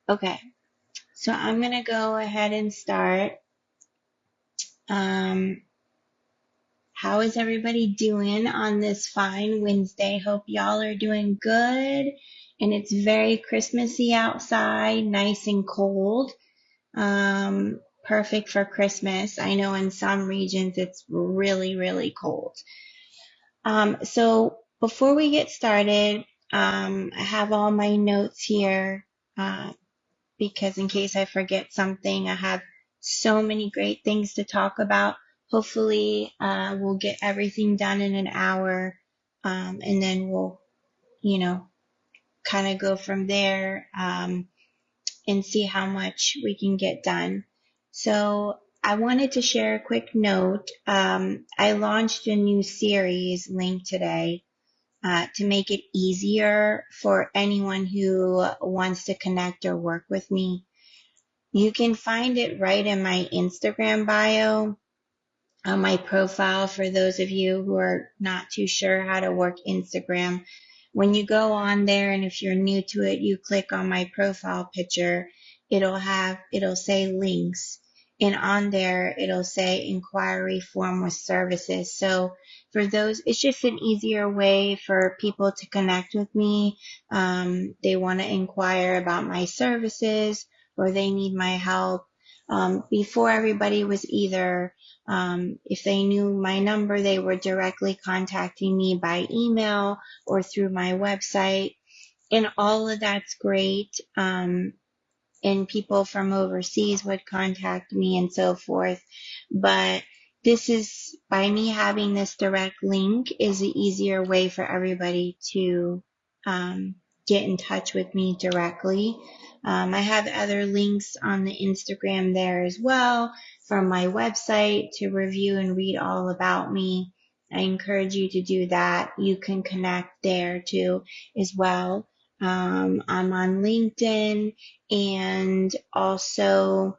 Okay, so I'm gonna go ahead and start. Um, how is everybody doing on this fine Wednesday? Hope y'all are doing good. And it's very Christmassy outside, nice and cold. Perfect for Christmas. I know in some regions it's really, really cold. So before we get started, I have all my notes here. Because in case I forget something, I have so many great things to talk about. Hopefully, we'll get everything done in an hour, and then we'll, you know, kind of go from there, and see how much we can get done. So I wanted to share a quick note. I launched a new series link today to make it easier for anyone who wants to connect or work with me. You can find it right in my Instagram bio on my profile for those of you who are not too sure how to work Instagram. When you go on there and if you're new to it, you click on my profile picture, it'll say links. And on there, it'll say inquiry form with services. So for those, it's just an easier way for people to connect with me. They want to inquire about my services or they need my help. Before everybody was either if they knew my number, they were directly contacting me by email or through my website. And all of that's great. And people from overseas would contact me and so forth. But this is, by me having this direct link, is the easier way for everybody to get in touch with me directly. I have other links on the Instagram there as well from my website to review and read all about me. I encourage you to do that. You can connect there too as well. I'm on LinkedIn and also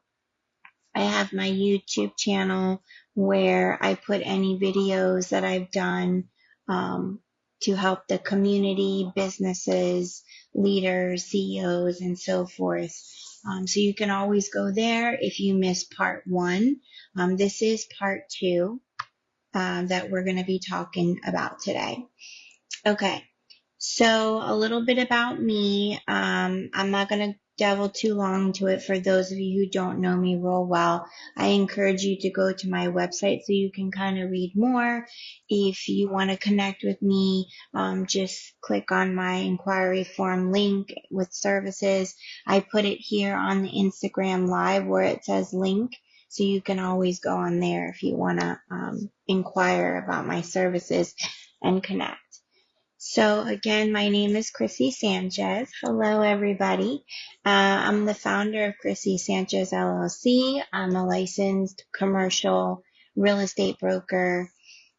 I have my YouTube channel where I put any videos that I've done to help the community, businesses, leaders, CEOs, and so forth. So you can always go there if you missed part one. This is part two that we're going to be talking about today. Okay. So a little bit about me. I'm not going to delve too long into it for those of you who don't know me real well. I encourage you to go to my website so you can kind of read more. If you want to connect with me, just click on my inquiry form link with services. I put it here on the Instagram live where it says link. So you can always go on there if you want to inquire about my services and connect. So again, my name is Chrissy Sanchez. Hello, everybody. I'm the founder of Chrissy Sanchez LLC. I'm a licensed commercial real estate broker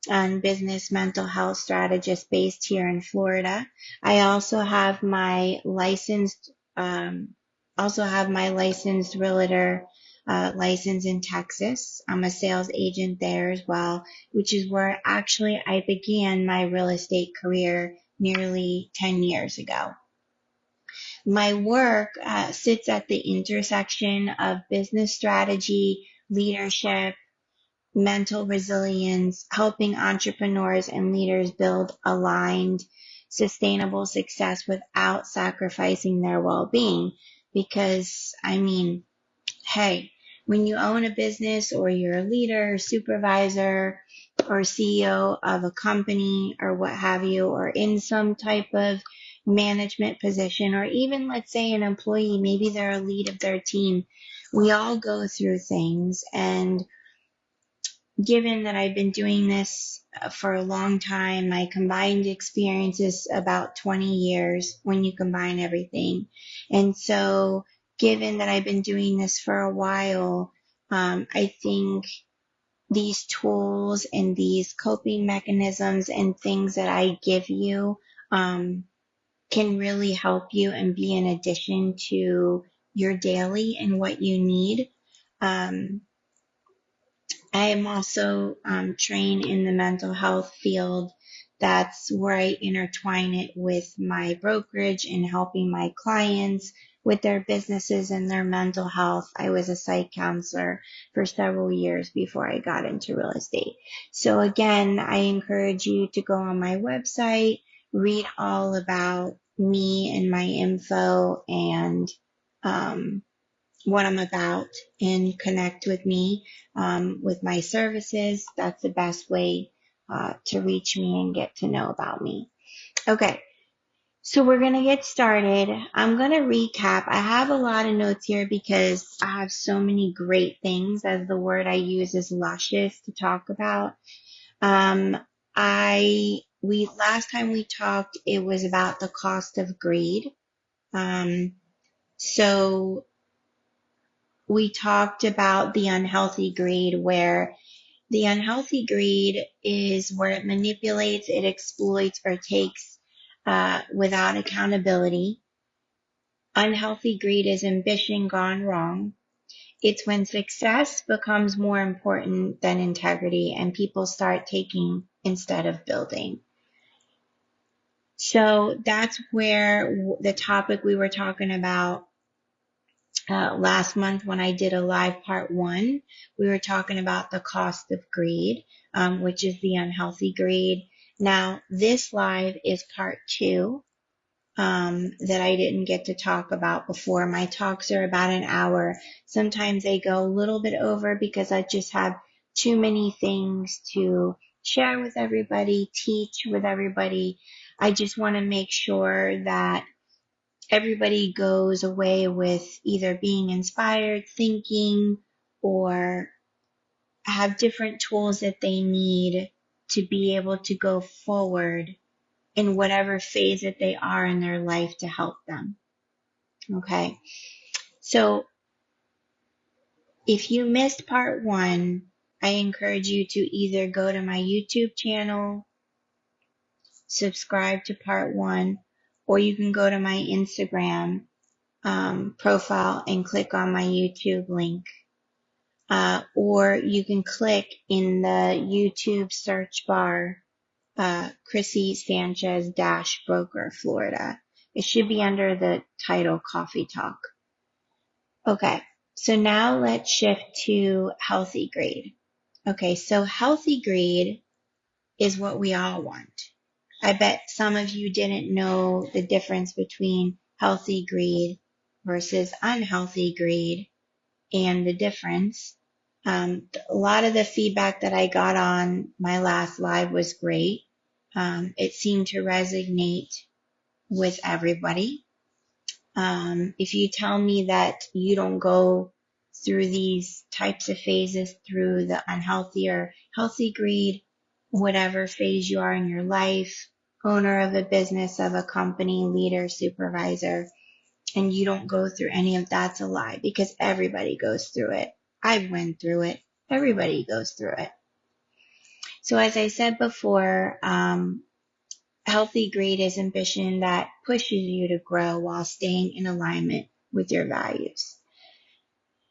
and business mental health strategist based here in Florida. I also have my licensed realtor license in Texas. I'm a sales agent there as well, which is where actually I began my real estate career nearly 10 years ago. My work sits at the intersection of business strategy, leadership, mental resilience, helping entrepreneurs and leaders build aligned, sustainable success without sacrificing their well-being. Because, I mean, hey, when you own a business or you're a leader, supervisor, or CEO of a company or what have you, or in some type of management position, or even let's say an employee, maybe they're a lead of their team, we all go through things. And given that I've been doing this for a long time, my combined experience is about 20 years when you combine everything. And so given that I've been doing this for a while, I think these tools and these coping mechanisms and things that I give you can really help you and be an addition to your daily and what you need. I am also trained in the mental health field. That's where I intertwine it with my brokerage and helping my clients with their businesses and their mental health. I was a psych counselor for several years before I got into real estate. So again, I encourage you to go on my website, read all about me and my info and what I'm about, and connect with me with my services. That's the best way to reach me and get to know about me. Okay, so we're going to get started. I'm going to recap. I have a lot of notes here because I have so many great things, as the word I use is luscious, to talk about. Last time we talked, it was about the cost of greed. So we talked about the unhealthy greed, where the unhealthy greed is where it manipulates, it exploits, or takes without accountability. Unhealthy greed is ambition gone wrong. It's when success becomes more important than integrity and people start taking instead of building. So that's where the topic we were talking about last month when I did a live part 1, we were talking about the cost of greed, which is the unhealthy greed. Now, this live is part 2 that I didn't get to talk about before. My talks are about an hour. Sometimes they go a little bit over because I just have too many things to share with everybody, teach with everybody. I just want to make sure that everybody goes away with either being inspired, thinking, or have different tools that they need to be able to go forward in whatever phase that they are in their life to help them. Okay. So if you missed part 1, I encourage you to either go to my YouTube channel, subscribe to part 1, or you can go to my Instagram profile and click on my YouTube link. Or you can click in the YouTube search bar, Chrissy Sanchez Broker, Florida. It should be under the title Coffee Talk. Okay, so now let's shift to healthy greed. Okay, so healthy greed is what we all want. I bet some of you didn't know the difference between healthy greed versus unhealthy greed and the difference. A lot of the feedback that I got on my last live was great. It seemed to resonate with everybody. If you tell me that you don't go through these types of phases through the unhealthy or healthy greed, whatever phase you are in your life, owner of a business, of a company, leader, supervisor, and you don't go through any of that's a lie, because everybody goes through it. I went through it. Everybody goes through it. So as I said before, healthy greed is ambition that pushes you to grow while staying in alignment with your values.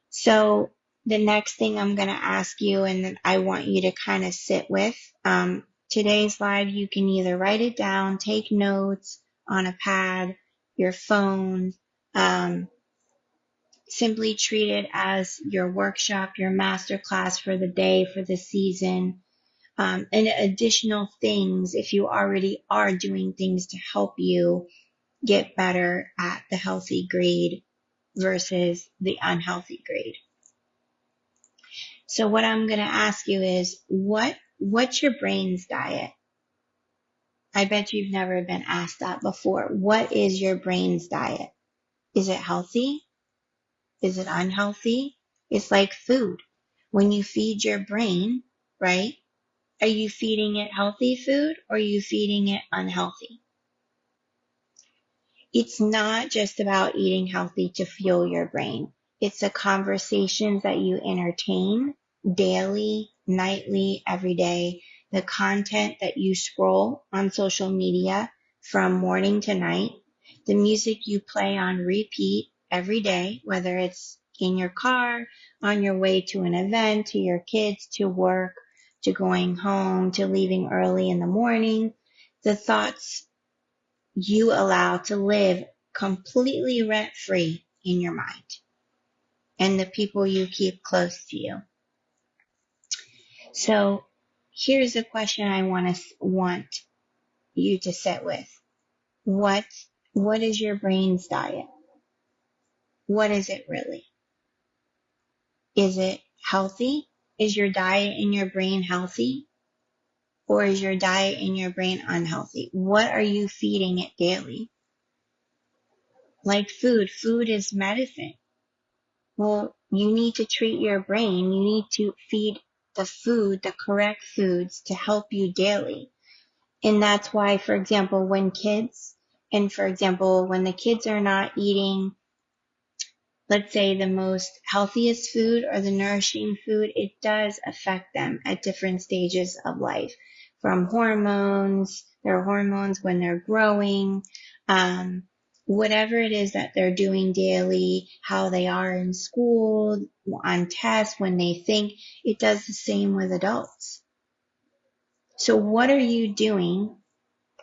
So the next thing I'm going to ask you, and then I want you to kind of sit with, today's live, you can either write it down, take notes on a pad, your phone, simply treat it as your workshop, your master class for the day, for the season, and additional things if you already are doing things to help you get better at the healthy grade versus the unhealthy grade. So what I'm going to ask you is, what's your brain's diet? I bet you've never been asked that before. What is your brain's diet? Is it healthy? Is it unhealthy? It's like food. When you feed your brain, right? Are you feeding it healthy food or are you feeding it unhealthy? It's not just about eating healthy to fuel your brain. It's the conversations that you entertain daily, nightly, every day, the content that you scroll on social media from morning to night, the music you play on repeat every day, whether it's in your car, on your way to an event, to your kids, to work, to going home, to leaving early in the morning, the thoughts you allow to live completely rent-free in your mind and the people you keep close to you. So here's a question I want you to sit with. What is your brain's diet? What is it really? Is it healthy? Is your diet in your brain healthy? Or is your diet in your brain unhealthy? What are you feeding it daily? Like food. Food is medicine. Well, you need to treat your brain. You need to feed the food, the correct foods to help you daily. And that's why, for example, when the kids are not eating, let's say, the most healthiest food or the nourishing food, it does affect them at different stages of life. From their hormones when they're growing, whatever it is that they're doing daily, how they are in school, on tests, when they think, it does the same with adults. So what are you doing,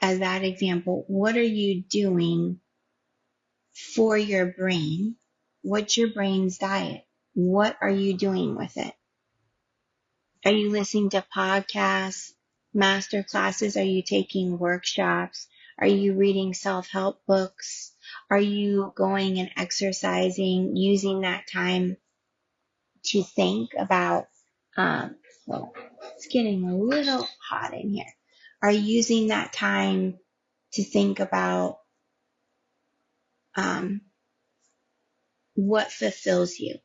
as that example, what are you doing for your brain? What's your brain's diet? What are you doing with it? Are you listening to podcasts, master classes? Are you taking workshops? Are you reading self-help books? Are you going and exercising, using that time to think about, well, it's getting a little hot in here. Are you using that time to think about what fulfills you,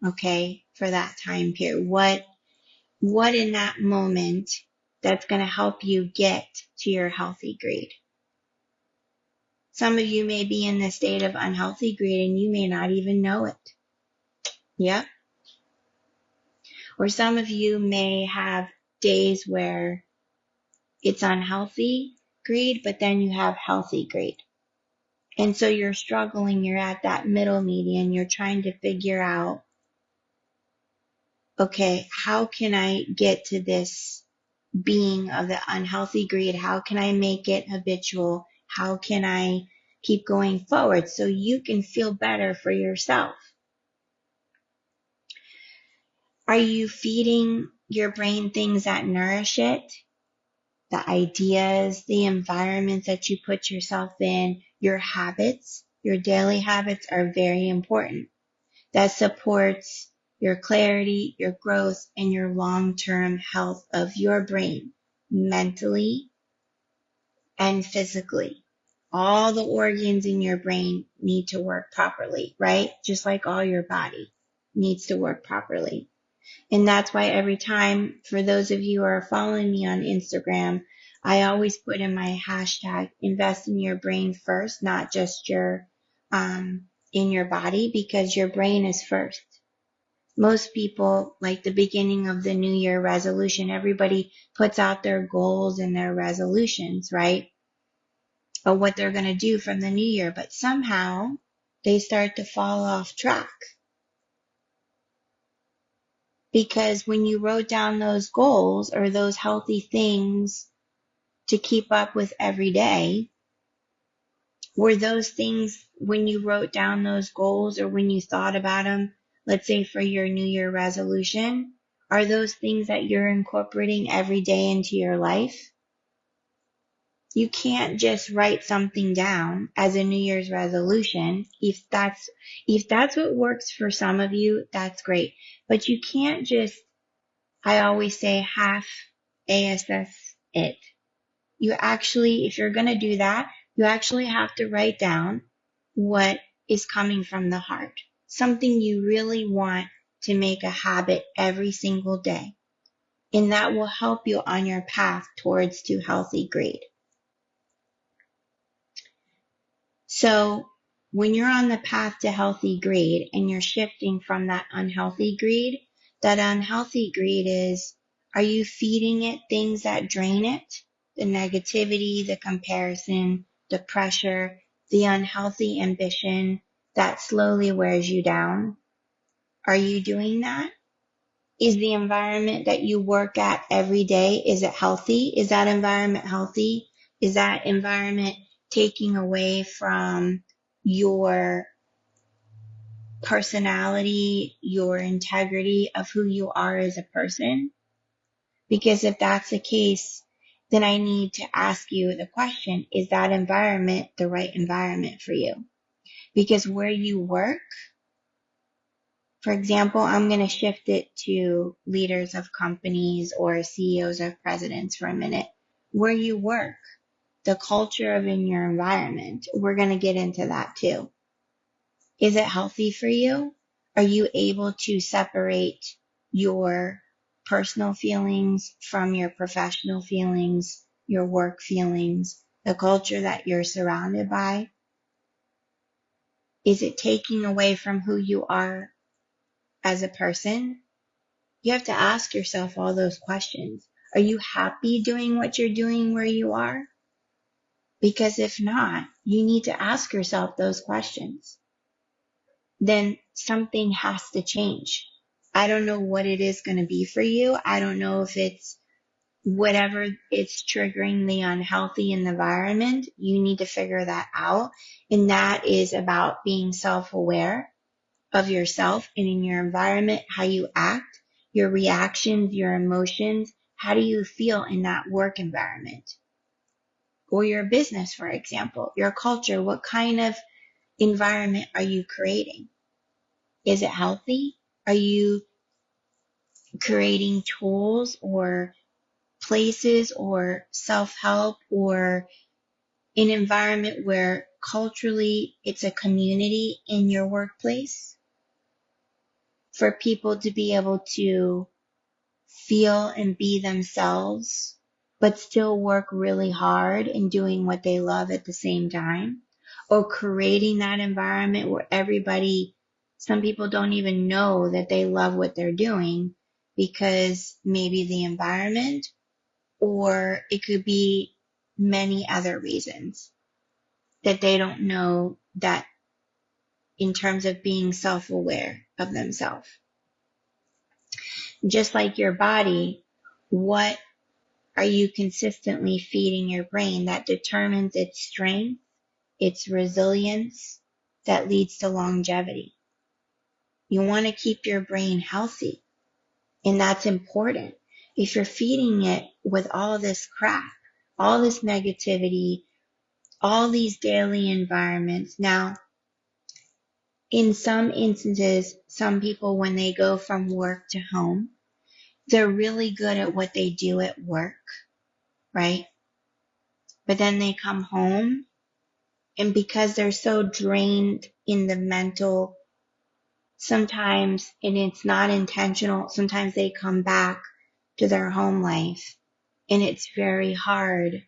okay, for that time period? What in that moment that's going to help you get to your healthy grade? Some of you may be in the state of unhealthy grade and you may not even know it. Yep. Or some of you may have days where it's unhealthy grade, but then you have healthy grade. And so you're struggling, you're at that middle median, you're trying to figure out, okay, how can I get to this being of the unhealthy greed? How can I make it habitual? How can I keep going forward so you can feel better for yourself? Are you feeding your brain things that nourish it? The ideas, the environments that you put yourself in, your habits, your daily habits are very important. That supports your clarity, your growth, and your long-term health of your brain, mentally and physically. All the organs in your brain need to work properly, right? Just like all your body needs to work properly. And that's why every time, for those of you who are following me on Instagram, I always put in my hashtag, invest in your brain first, not just in your body, because your brain is first. Most people, like the beginning of the New Year resolution, everybody puts out their goals and their resolutions, right? Or what they're going to do from the new year, but somehow they start to fall off track. Because when you wrote down those goals or those healthy things to keep up with every day, were those things, when you wrote down those goals or when you thought about them, let's say for your New Year resolution, are those things that you're incorporating every day into your life? You can't just write something down as a New Year's resolution. If that's what works for some of you, that's great. But you can't just, I always say, half ASS it. You actually, if you're going to do that, you actually have to write down what is coming from the heart. Something you really want to make a habit every single day. And that will help you on your path towards to healthy grade. So when you're on the path to healthy greed and you're shifting from that unhealthy greed is, are you feeding it things that drain it? The negativity, the comparison, the pressure, the unhealthy ambition that slowly wears you down? Are you doing that? Is the environment that you work at every day, is it healthy? Is that environment healthy? Is that environment taking away from your personality, your integrity of who you are as a person? Because if that's the case, then I need to ask you the question, is that environment the right environment for you? Because where you work, for example, I'm going to shift it to leaders of companies or CEOs of presidents for a minute. Where you work, the culture of in your environment, we're going to get into that too. Is it healthy for you? Are you able to separate your personal feelings from your professional feelings, your work feelings, the culture that you're surrounded by? Is it taking away from who you are as a person? You have to ask yourself all those questions. Are you happy doing what you're doing where you are? Because if not, you need to ask yourself those questions. Then something has to change. I don't know what it is going to be for you. I don't know if it's whatever it's triggering the unhealthy in the environment. You need to figure that out. And that is about being self-aware of yourself and in your environment, how you act, your reactions, your emotions. How do you feel in that work environment? Or your business, for example, your culture. What kind of environment are you creating? Is it healthy? Are you creating tools or places or self-help or an environment where culturally it's a community in your workplace for people to be able to feel and be themselves, but still work really hard and doing what they love at the same time? Or creating that environment where everybody, some people don't even know that they love what they're doing because maybe the environment, or it could be many other reasons that they don't know that in terms of being self-aware of themselves. Just like your body, what are you consistently feeding your brain that determines its strength, its resilience, that leads to longevity? You want to keep your brain healthy, and that's important. If you're feeding it with all this crap, all this negativity, all these daily environments. Now, in some instances, some people, when they go from work to home, they're really good at what they do at work, right? But then they come home, and because they're so drained in the mental, sometimes, and it's not intentional, sometimes they come back to their home life, and it's very hard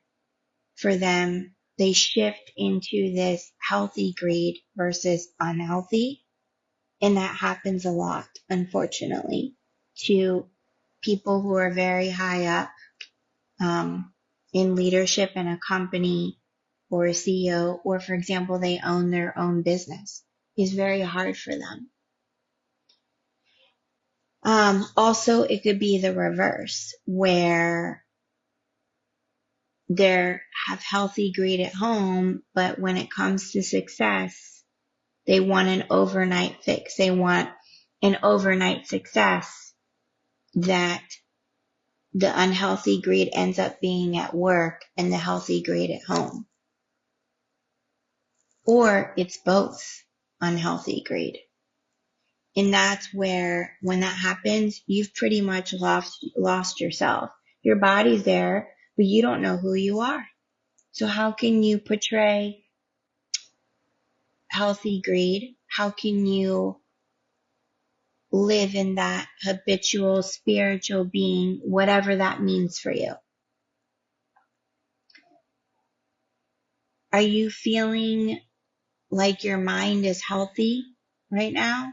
for them. They shift into this healthy greed versus unhealthy. And that happens a lot, unfortunately, to people who are very high up in leadership in a company or a CEO, or for example, they own their own business. It's very hard for them. Also, it could be the reverse, where they have healthy greed at home, but when it comes to success, they want an overnight fix. They want an overnight success that the unhealthy greed ends up being at work and the healthy greed at home. Or it's both unhealthy greed. And that's where, when that happens, you've pretty much lost yourself. Your body's there, but you don't know who you are. So how can you portray healthy greed? How can you live in that habitual spiritual being, whatever that means for you? Are you feeling like your mind is healthy right now?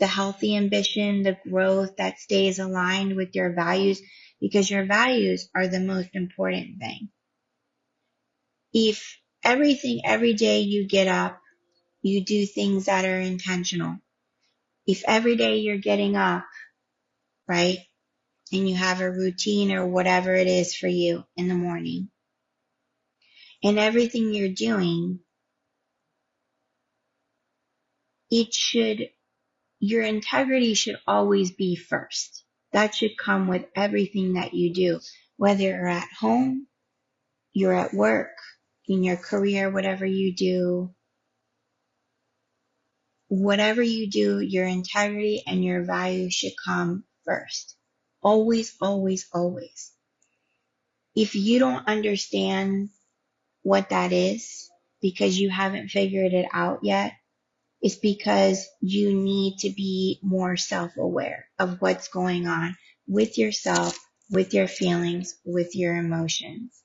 The healthy ambition, the growth that stays aligned with your values, because your values are the most important thing. If every day you get up, you do things that are intentional. If every day you're getting up, right, and you have a routine or whatever it is for you in the morning, and everything you're doing your integrity should always be first. That should come with everything that you do, whether you're at home, you're at work, in your career, whatever you do, your integrity and your values should come first. Always, always, always. If you don't understand what that is because you haven't figured it out yet, it's because you need to be more self-aware of what's going on with yourself, with your feelings, with your emotions,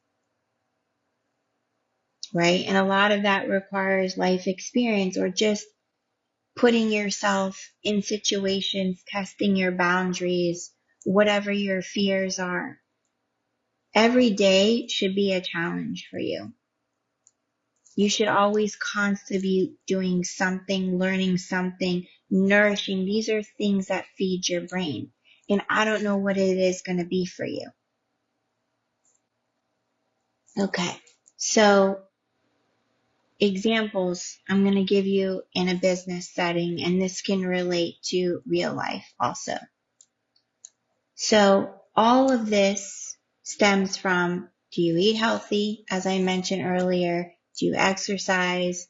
right? And a lot of that requires life experience or just putting yourself in situations, testing your boundaries, whatever your fears are. Every day should be a challenge for you. You should always constantly be doing something, learning something, nourishing. These are things that feed your brain. And I don't know what it is going to be for you. Okay. So examples I'm going to give you in a business setting, and this can relate to real life also. So all of this stems from, do you eat healthy? As I mentioned earlier, do you exercise?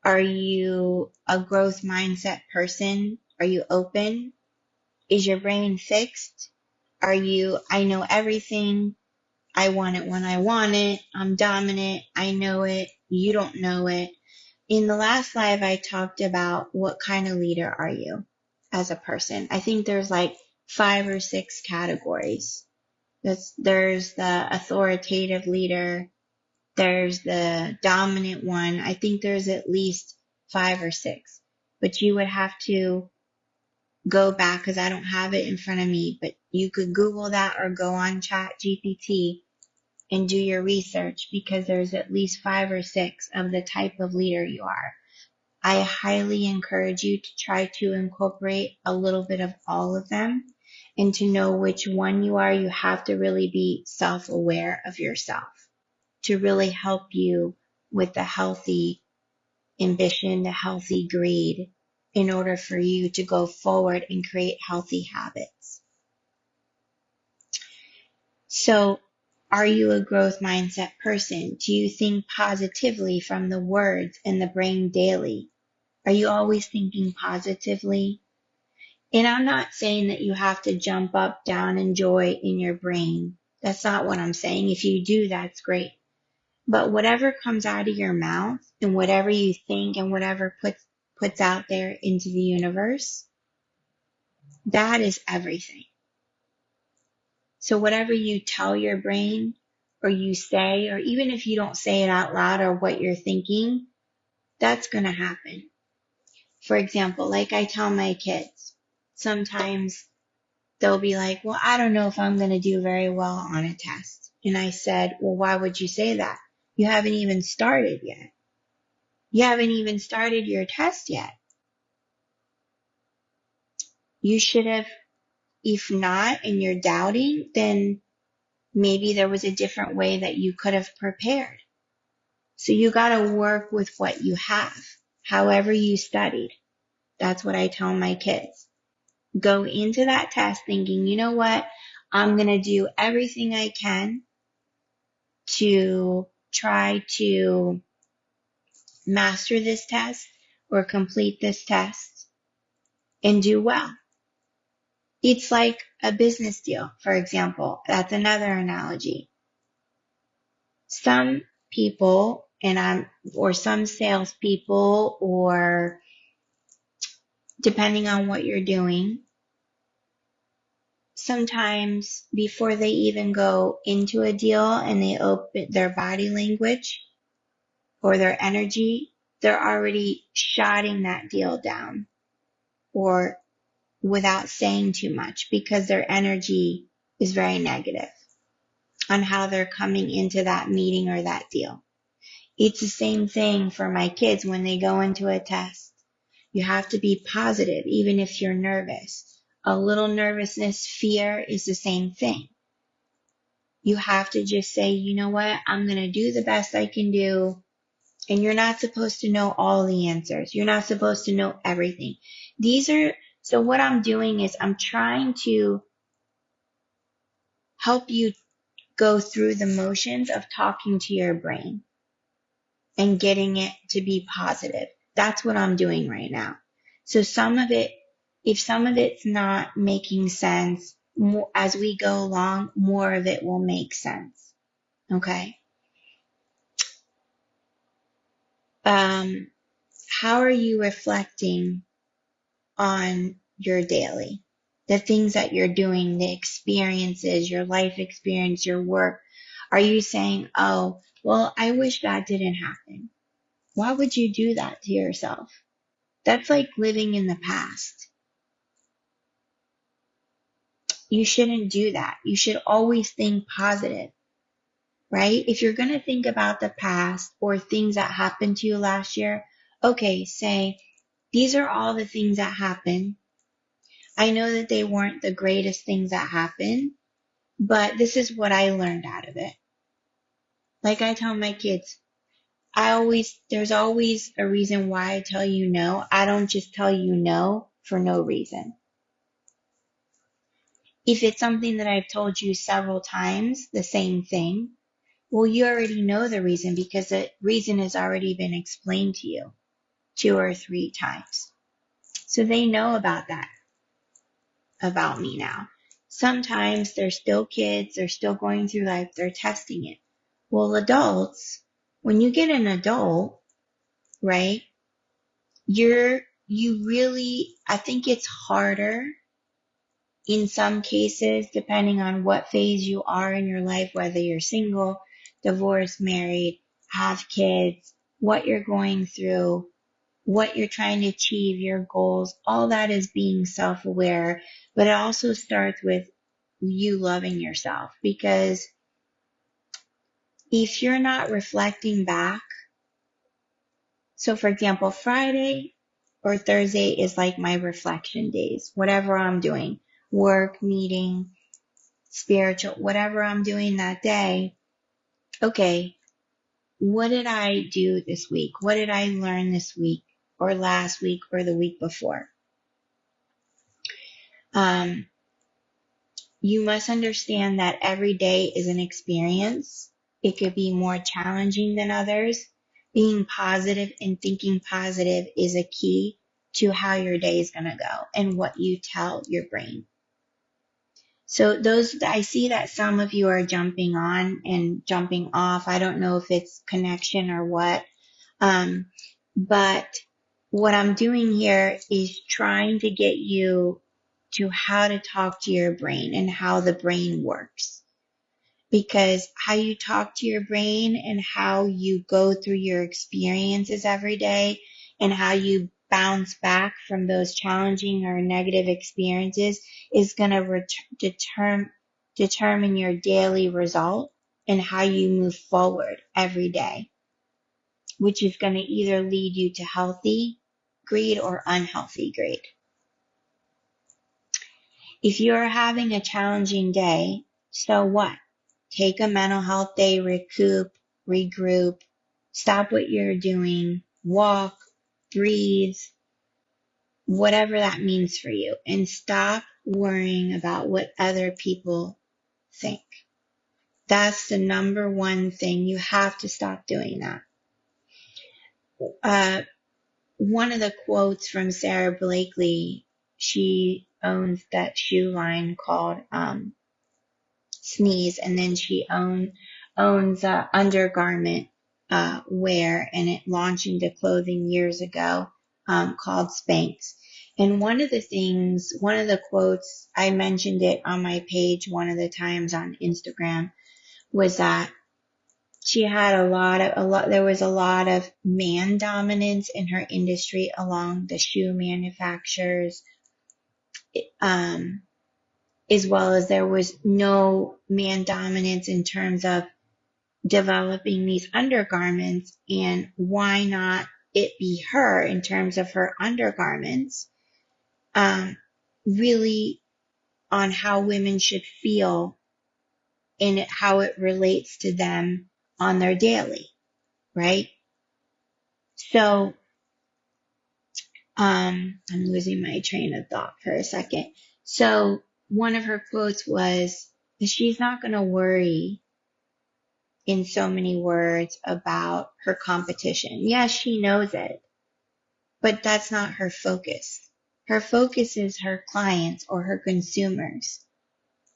Are you a growth mindset person? Are you open? Is your brain fixed? I know everything. I want it when I want it. I'm dominant. I know it. You don't know it. In the last live, I talked about what kind of leader are you as a person. I think there's like 5 or 6 categories. There's the authoritative leader. There's the dominant one. I think there's at least 5 or 6. But you would have to go back because I don't have it in front of me. But you could Google that or go on Chat GPT and do your research because there's at least 5 or 6 of the type of leader you are. I highly encourage you to try to incorporate a little bit of all of them. And to know which one you are, you have to really be self-aware of yourself to really help you with the healthy ambition, the healthy greed, in order for you to go forward and create healthy habits. So, are you a growth mindset person? Do you think positively from the words and the brain daily? Are you always thinking positively? And I'm not saying that you have to jump up, down, and joy in your brain. That's not what I'm saying. If you do, that's great. But whatever comes out of your mouth and whatever you think and whatever puts out there into the universe, that is everything. So whatever you tell your brain or you say, or even if you don't say it out loud or what you're thinking, that's going to happen. For example, like I tell my kids, sometimes they'll be like, well, I don't know if I'm going to do very well on a test. And I said, well, why would you say that? You haven't even started yet. You haven't even started your test yet. You should have, if not, and you're doubting, then maybe there was a different way that you could have prepared. So you got to work with what you have, however you studied. That's what I tell my kids. Go into that test thinking, you know what? I'm going to do everything I can to try to master this test or complete this test and do well. It's like a business deal, for example. That's another analogy. Some people or some salespeople, or depending on what you're doing, sometimes before they even go into a deal and they open their body language or their energy, they're already shotting that deal down or without saying too much because their energy is very negative on how they're coming into that meeting or that deal. It's the same thing for my kids when they go into a test. You have to be positive even if you're nervous. A little nervousness, fear is the same thing. You have to just say, you know what, I'm going to do the best I can do And you're not supposed to know all the answers. You're not supposed to know everything. So what I'm doing is I'm trying to help you go through the motions of talking to your brain and getting it to be positive. That's what I'm doing right now. So if some of it's not making sense, as we go along, more of it will make sense. Okay. How are you reflecting on your daily? The things that you're doing, the experiences, your life experience, your work. Are you saying, oh, well, I wish that didn't happen? Why would you do that to yourself? That's like living in the past. You shouldn't do that. You should always think positive, right? If you're going to think about the past or things that happened to you last year, okay, say, these are all the things that happened. I know that they weren't the greatest things that happened, but this is what I learned out of it. Like I tell my kids, there's always a reason why I tell you no. I don't just tell you no for no reason. If it's something that I've told you several times, the same thing, well, you already know the reason because the reason has already been explained to you 2 or 3 times. So they know about that, about me now. Sometimes they're still kids, they're still going through life, they're testing it. Well, adults, when you get an adult, right, I think it's harder in some cases, depending on what phase you are in your life, whether you're single, divorced, married, have kids, what you're going through, what you're trying to achieve, your goals, all that is being self-aware. But it also starts with you loving yourself, because if you're not reflecting back, so for example, Friday or Thursday is like my reflection days, whatever I'm doing, work, meeting, spiritual, whatever I'm doing that day. Okay, what did I do this week? What did I learn this week or last week or the week before? You must understand that every day is an experience. It could be more challenging than others. Being positive and thinking positive is a key to how your day is going to go and what you tell your brain. So I see that some of you are jumping on and jumping off. I don't know if it's connection or what. But what I'm doing here is trying to get you to how to talk to your brain and how the brain works. Because how you talk to your brain and how you go through your experiences every day and how you bounce back from those challenging or negative experiences is going to determine your daily result and how you move forward every day, which is going to either lead you to healthy greed or unhealthy greed. If you're having a challenging day, so what? Take a mental health day, recoup, regroup, stop what you're doing, walk, breathe, whatever that means for you, and stop worrying about what other people think. That's the number one thing. You have to stop doing that. One of the quotes from Sarah Blakely, she owns that shoe line called Sneeze, and then she owns undergarment wear, and it launched into clothing years ago called Spanx. And one of the quotes, I mentioned it on my page one of the times on Instagram, was that she had there was a lot of man dominance in her industry along the shoe manufacturers, as well as there was no man dominance in terms of developing these undergarments, and why not it be her in terms of her undergarments, really on how women should feel and how it relates to them on their daily, right? So, I'm losing my train of thought for a second. So one of her quotes was, she's not going to worry in so many words about her competition. Yes, she knows it, but that's not her focus. Her focus is her clients or her consumers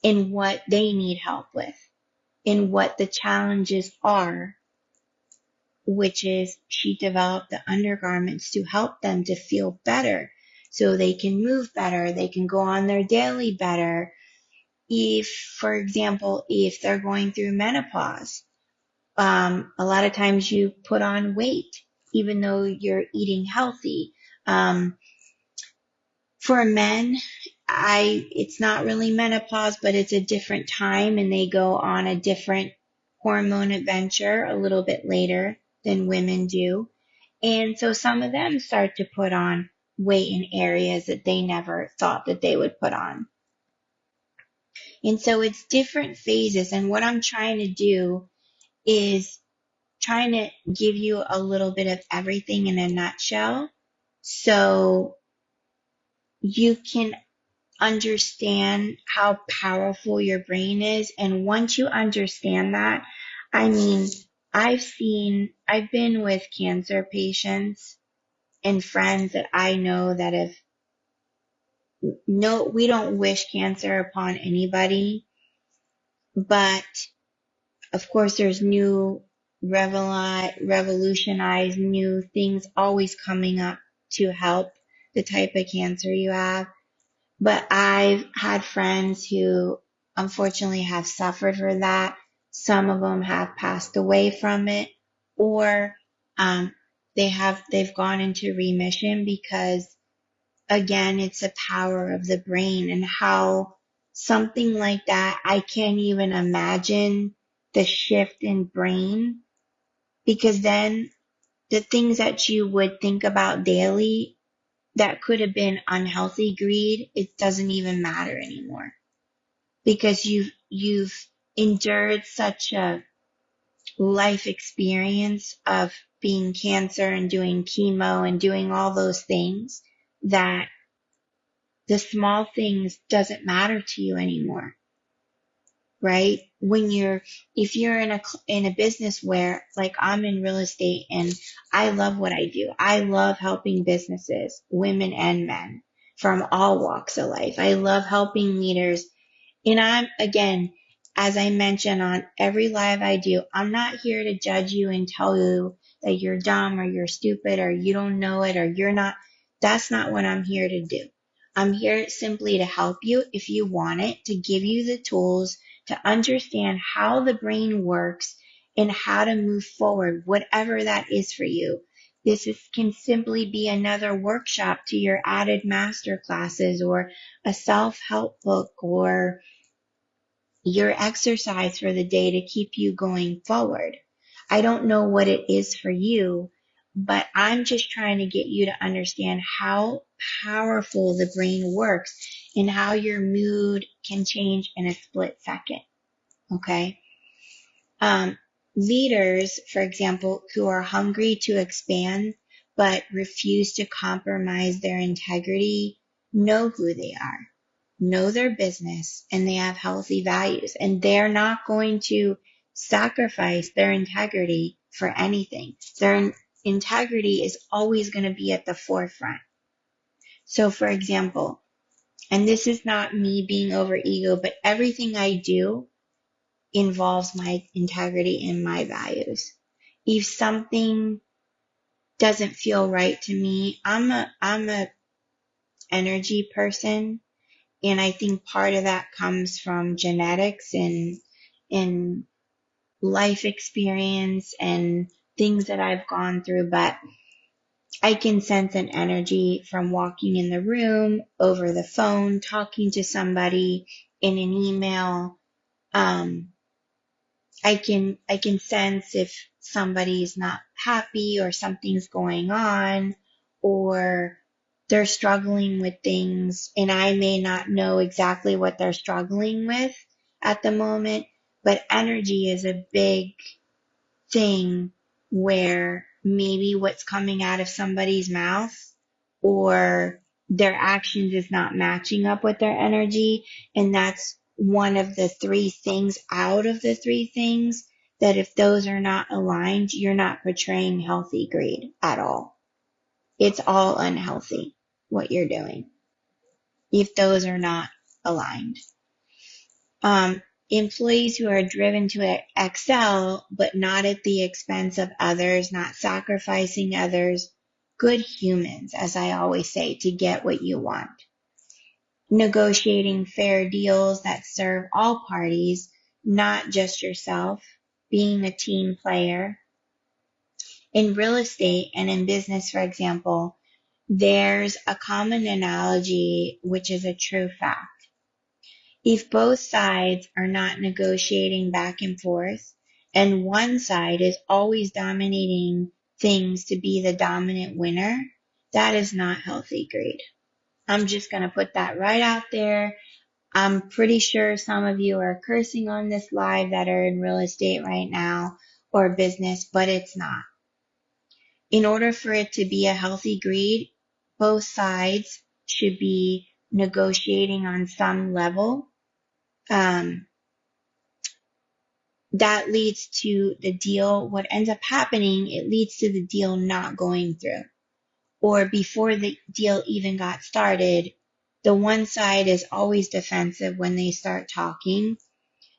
in what they need help with, in what the challenges are, which is she developed the undergarments to help them to feel better so they can move better, they can go on their daily better. If, for example, if they're going through menopause, a lot of times you put on weight even though you're eating healthy. For men, it's not really menopause, but it's a different time and they go on a different hormone adventure a little bit later than women do. And so some of them start to put on weight in areas that they never thought that they would put on. And so it's different phases. And what I'm trying to do is trying to give you a little bit of everything in a nutshell so you can understand how powerful your brain is. And once you understand that, I mean, I've been with cancer patients and friends that I know that have no, we don't wish cancer upon anybody, but of course there's new revolutionized new things always coming up to help the type of cancer you have. But I've had friends who unfortunately have suffered for that. Some of them have passed away from it, or um, they've gone into remission because again, it's the power of the brain and how something like that, I can't even imagine the shift in brain because then the things that you would think about daily that could have been unhealthy greed, it doesn't even matter anymore because you've endured such a life experience of being cancer and doing chemo and doing all those things that the small things doesn't matter to you anymore, right? If you're in a business where like I'm in real estate and I love what I do. I love helping businesses, women and men from all walks of life. I love helping leaders. And I'm, again, as I mentioned on every live I do, I'm not here to judge you and tell you that you're dumb or you're stupid or you don't know it or you're not. That's not what I'm here to do. I'm here simply to help you if you want it, to give you the tools to understand how the brain works and how to move forward, whatever that is for you. Can simply be another workshop to your added master classes or a self-help book or your exercise for the day to keep you going forward. I don't know what it is for you, but I'm just trying to get you to understand how powerful the brain works and how your mood can change in a split second. Okay. Um, Leaders, for example, who are hungry to expand but refuse to compromise their integrity know who they are, know their business, and they have healthy values. And they're not going to sacrifice their integrity for anything. Their integrity is always going to be at the forefront. So, for example, and this is not me being over ego, but everything I do involves my integrity and my values. If something doesn't feel right to me, I'm a energy person. And I think part of that comes from genetics and life experience and things that I've gone through. But I can sense an energy from walking in the room, over the phone, talking to somebody, in an email. Um, I can sense if somebody's not happy or something's going on or they're struggling with things and I may not know exactly what they're struggling with at the moment, but energy is a big thing where maybe what's coming out of somebody's mouth or their actions is not matching up with their energy. And that's one of the three things out of the three things that if those are not aligned, you're not portraying healthy greed at all. It's all unhealthy what you're doing if those are not aligned. Employees who are driven to excel, but not at the expense of others, not sacrificing others, good humans, as I always say, to get what you want. Negotiating fair deals that serve all parties, not just yourself, being a team player. In real estate and in business, for example, there's a common analogy, which is a true fact. If both sides are not negotiating back and forth, and one side is always dominating things to be the dominant winner, that is not healthy greed. I'm just going to put that right out there. I'm pretty sure some of you are cursing on this live that are in real estate right now or business, but it's not. In order for it to be a healthy greed, both sides should be negotiating on some level. That leads to the deal. What ends up happening, it leads to the deal not going through. Or before the deal even got started, the one side is always defensive when they start talking.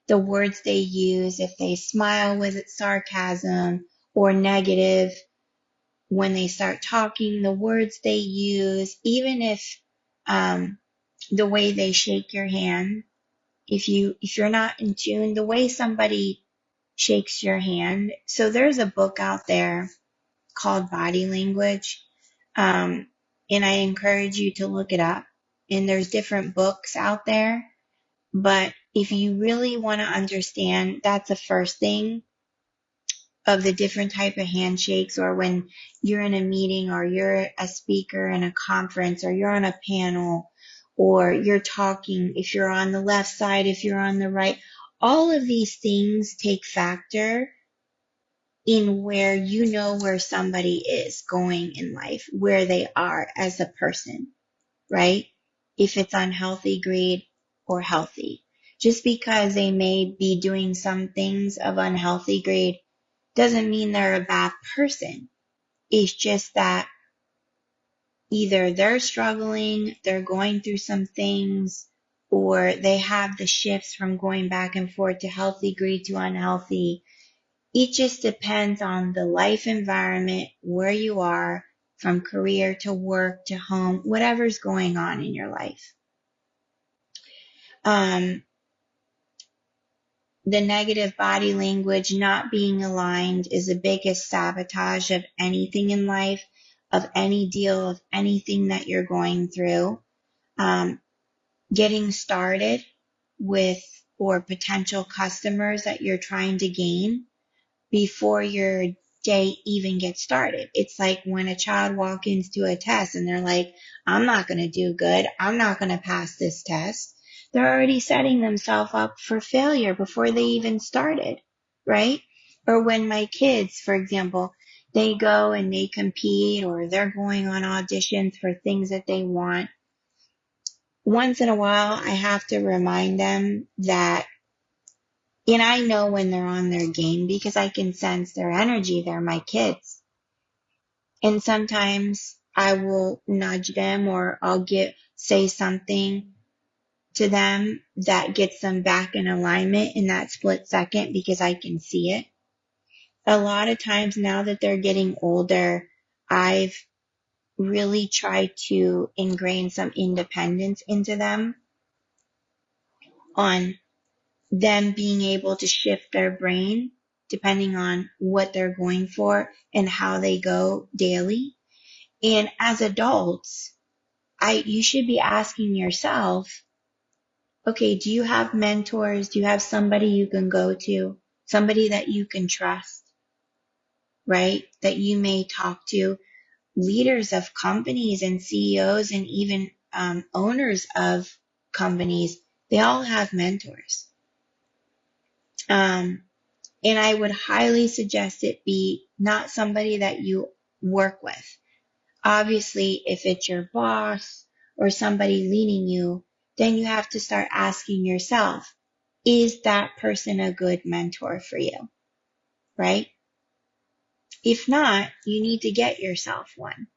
The words they use, if they smile with sarcasm or negative when they start talking, the words they use, even if the way they shake your hand, if you're not in tune, the way somebody shakes your hand. So there's a book out there called Body Language, and I encourage you to look it up. And there's different books out there, but if you really want to understand, that's the first thing of the different type of handshakes, or when you're in a meeting or you're a speaker in a conference or you're on a panel or you're talking, if you're on the left side, if you're on the right, all of these things take factor in where you know where somebody is going in life, where they are as a person, right? If it's unhealthy greed or healthy. Just because they may be doing some things of unhealthy greed doesn't mean they're a bad person. It's just that either they're struggling, they're going through some things, or they have the shifts from going back and forth to healthy greed to unhealthy. It just depends on the life environment, where you are, from career to work to home, whatever's going on in your life. The negative body language not being aligned is the biggest sabotage of anything in life, of any deal, of anything that you're going through. Getting started with or potential customers that you're trying to gain before your day even gets started. It's like when a child walks into a test and they're like, I'm not going to do good. I'm not going to pass this test. They're already setting themselves up for failure before they even started, right? Or when my kids, for example, they go and they compete or they're going on auditions for things that they want. Once in a while, I have to remind them that, and I know when they're on their game because I can sense their energy. They're my kids. And sometimes I will nudge them or I'll say something to them that gets them back in alignment in that split second because I can see it. A lot of times now that they're getting older, I've really tried to ingrain some independence into them on them being able to shift their brain depending on what they're going for and how they go daily. And as adults, you should be asking yourself, okay, do you have mentors? Do you have somebody you can go to? Somebody that you can trust, right? That you may talk to. Leaders of companies and CEOs and even owners of companies, they all have mentors. And I would highly suggest it be not somebody that you work with. Obviously, if it's your boss or somebody leading you, then you have to start asking yourself, is that person a good mentor for you? Right? If not, you need to get yourself one.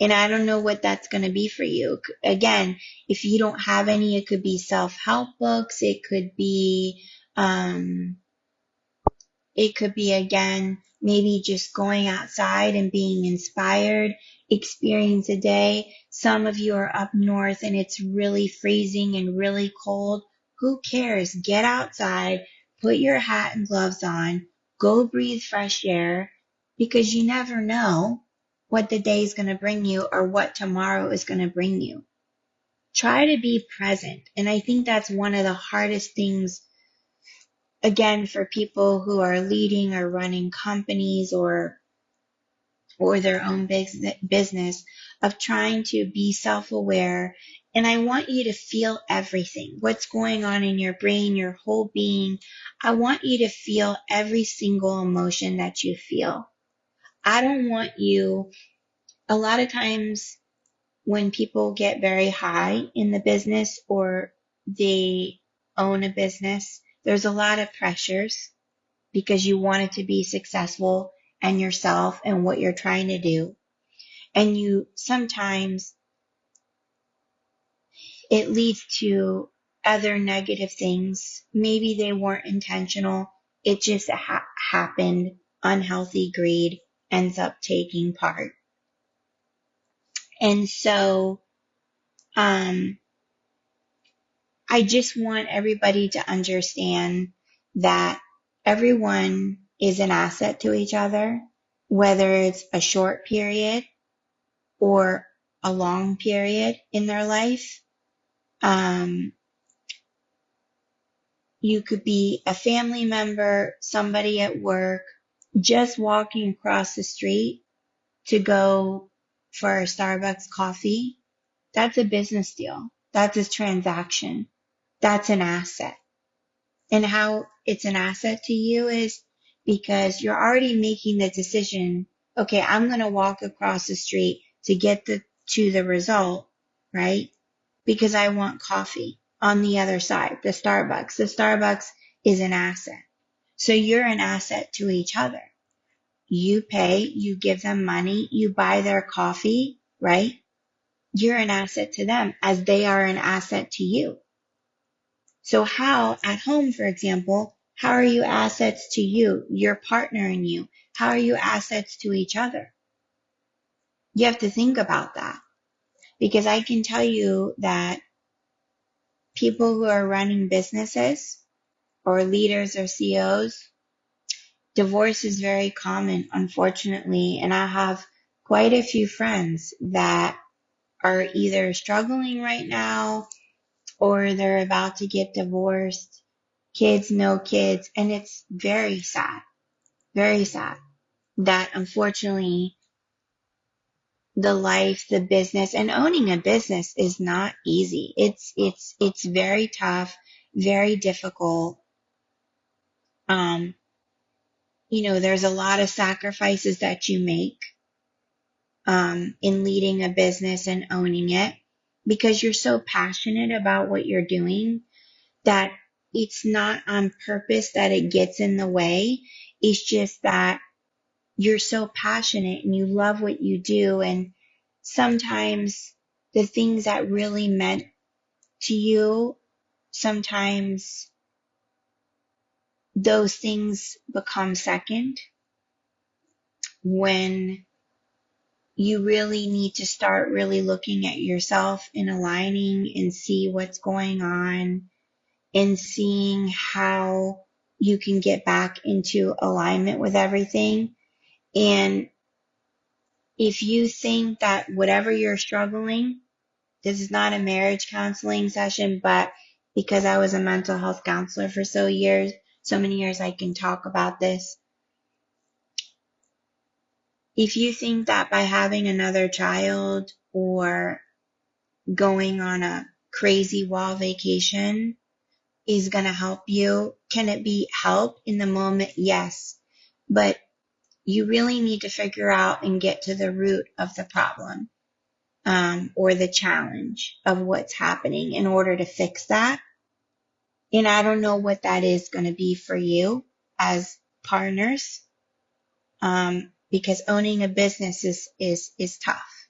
And I don't know what that's going to be for you. Again, if you don't have any, it could be self-help books. Um, It could be, again, maybe just going outside and being inspired, experience a day. Some of you are up north and it's really freezing and really cold. Who cares? Get outside, put your hat and gloves on, go breathe fresh air, because you never know what the day is going to bring you or what tomorrow is going to bring you. Try to be present. And I think that's one of the hardest things, again, for people who are leading or running companies or their own business, of trying to be self-aware. And I want you to feel everything, what's going on in your brain, your whole being. I want you to feel every single emotion that you feel. I don't want you, a lot of times when people get very high in the business or they own a business, there's a lot of pressures because you want it to be successful and yourself and what you're trying to do. And you sometimes it leads to other negative things. Maybe they weren't intentional. It just happened. Unhealthy greed ends up taking part. And so, I just want everybody to understand that everyone is an asset to each other, whether it's a short period or a long period in their life. You could be a family member, somebody at work, just walking across the street to go for a Starbucks coffee. That's a business deal. That's a transaction. That's an asset. And how it's an asset to you is because you're already making the decision, okay, I'm going to walk across the street to get to the result, right? Because I want coffee on the other side, the Starbucks. The Starbucks is an asset. So you're an asset to each other. You pay, you give them money, you buy their coffee, right? You're an asset to them as they are an asset to you. So how, at home, for example, how are you assets to you, your partner and you? How are you assets to each other? You have to think about that, because I can tell you that people who are running businesses or leaders or CEOs, divorce is very common, unfortunately. And I have quite a few friends that are either struggling right now or they're about to get divorced, kids, no kids. And it's very sad that unfortunately the life, the business, and owning a business is not easy. It's very tough, very difficult. Um, there's a lot of sacrifices that you make in leading a business and owning it, because you're so passionate about what you're doing that it's not on purpose that it gets in the way. It's just that you're so passionate and you love what you do. And sometimes the things that really meant to you, sometimes those things become second when you really need to start really looking at yourself and aligning and see what's going on and seeing how you can get back into alignment with everything. And if you think that whatever you're struggling, this is not a marriage counseling session, but because I was a mental health counselor for so many years, I can talk about this. If you think that by having another child or going on a crazy wall vacation is going to help you, can it be help in the moment? Yes. But you really need to figure out and get to the root of the problem, or the challenge of what's happening in order to fix that. And I don't know what that is going to be for you as partners, because owning a business is tough,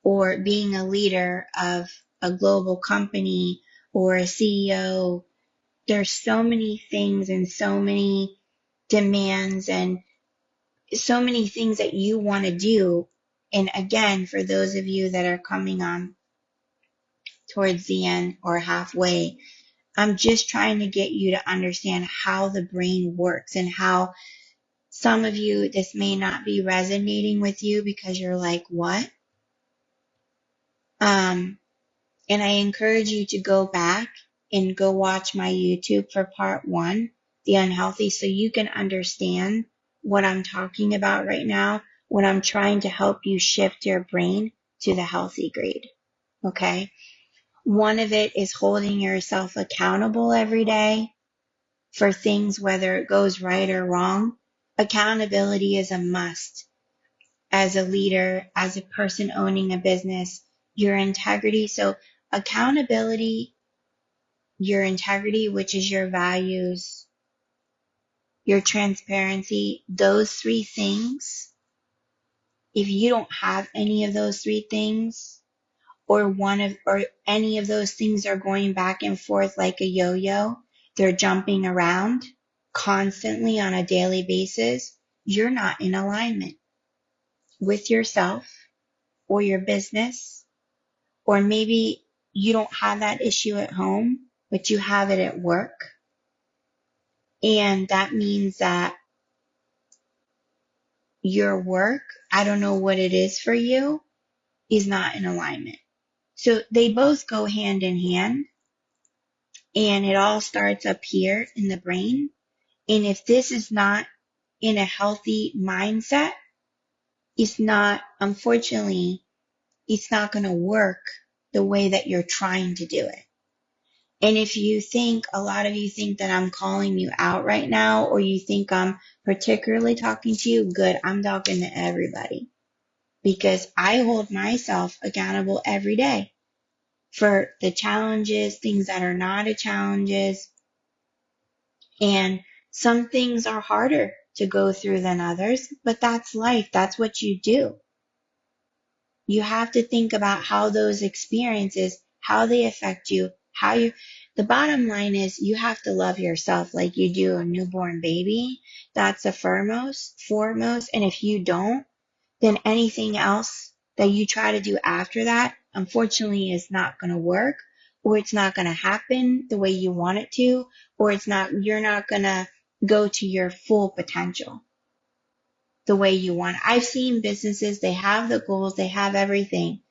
or being a leader of a global company or a CEO. There's so many things and so many demands and so many things that you want to do. And again, for those of you that are coming on towards the end or halfway, I'm just trying to get you to understand how the brain works, and how some of you, this may not be resonating with you because you're like, what? And I encourage you to go back and go watch my YouTube for part 1, the unhealthy, so you can understand what I'm talking about right now when I'm trying to help you shift your brain to the healthy grade. Okay. One of it is holding yourself accountable every day for things, whether it goes right or wrong. Accountability is a must as a leader, as a person owning a business, your integrity. So accountability, your integrity, which is your values, your transparency, those 3 things. If you don't have any of those 3 things, or any of those things are going back and forth like a yo-yo, they're jumping around constantly on a daily basis, you're not in alignment with yourself or your business. Or maybe you don't have that issue at home, but you have it at work. And that means that your work, I don't know what it is for you, is not in alignment. So they both go hand in hand, and it all starts up here in the brain. And if this is not in a healthy mindset, it's not, unfortunately, it's not going to work the way that you're trying to do it. And if you think, a lot of you think that I'm calling you out right now, or you think I'm particularly talking to you, good, I'm talking to everybody, because I hold myself accountable every day for the challenges, things that are not a challenges. And some things are harder to go through than others, but that's life. That's what you do. You have to think about how those experiences, how they affect you, the bottom line is you have to love yourself like you do a newborn baby. That's the foremost. And if you don't, then anything else that you try to do after that, unfortunately, is not going to work, or it's not going to happen the way you want it to, or you're not going to go to your full potential the way you want. I've seen businesses, they have the goals, they have everything,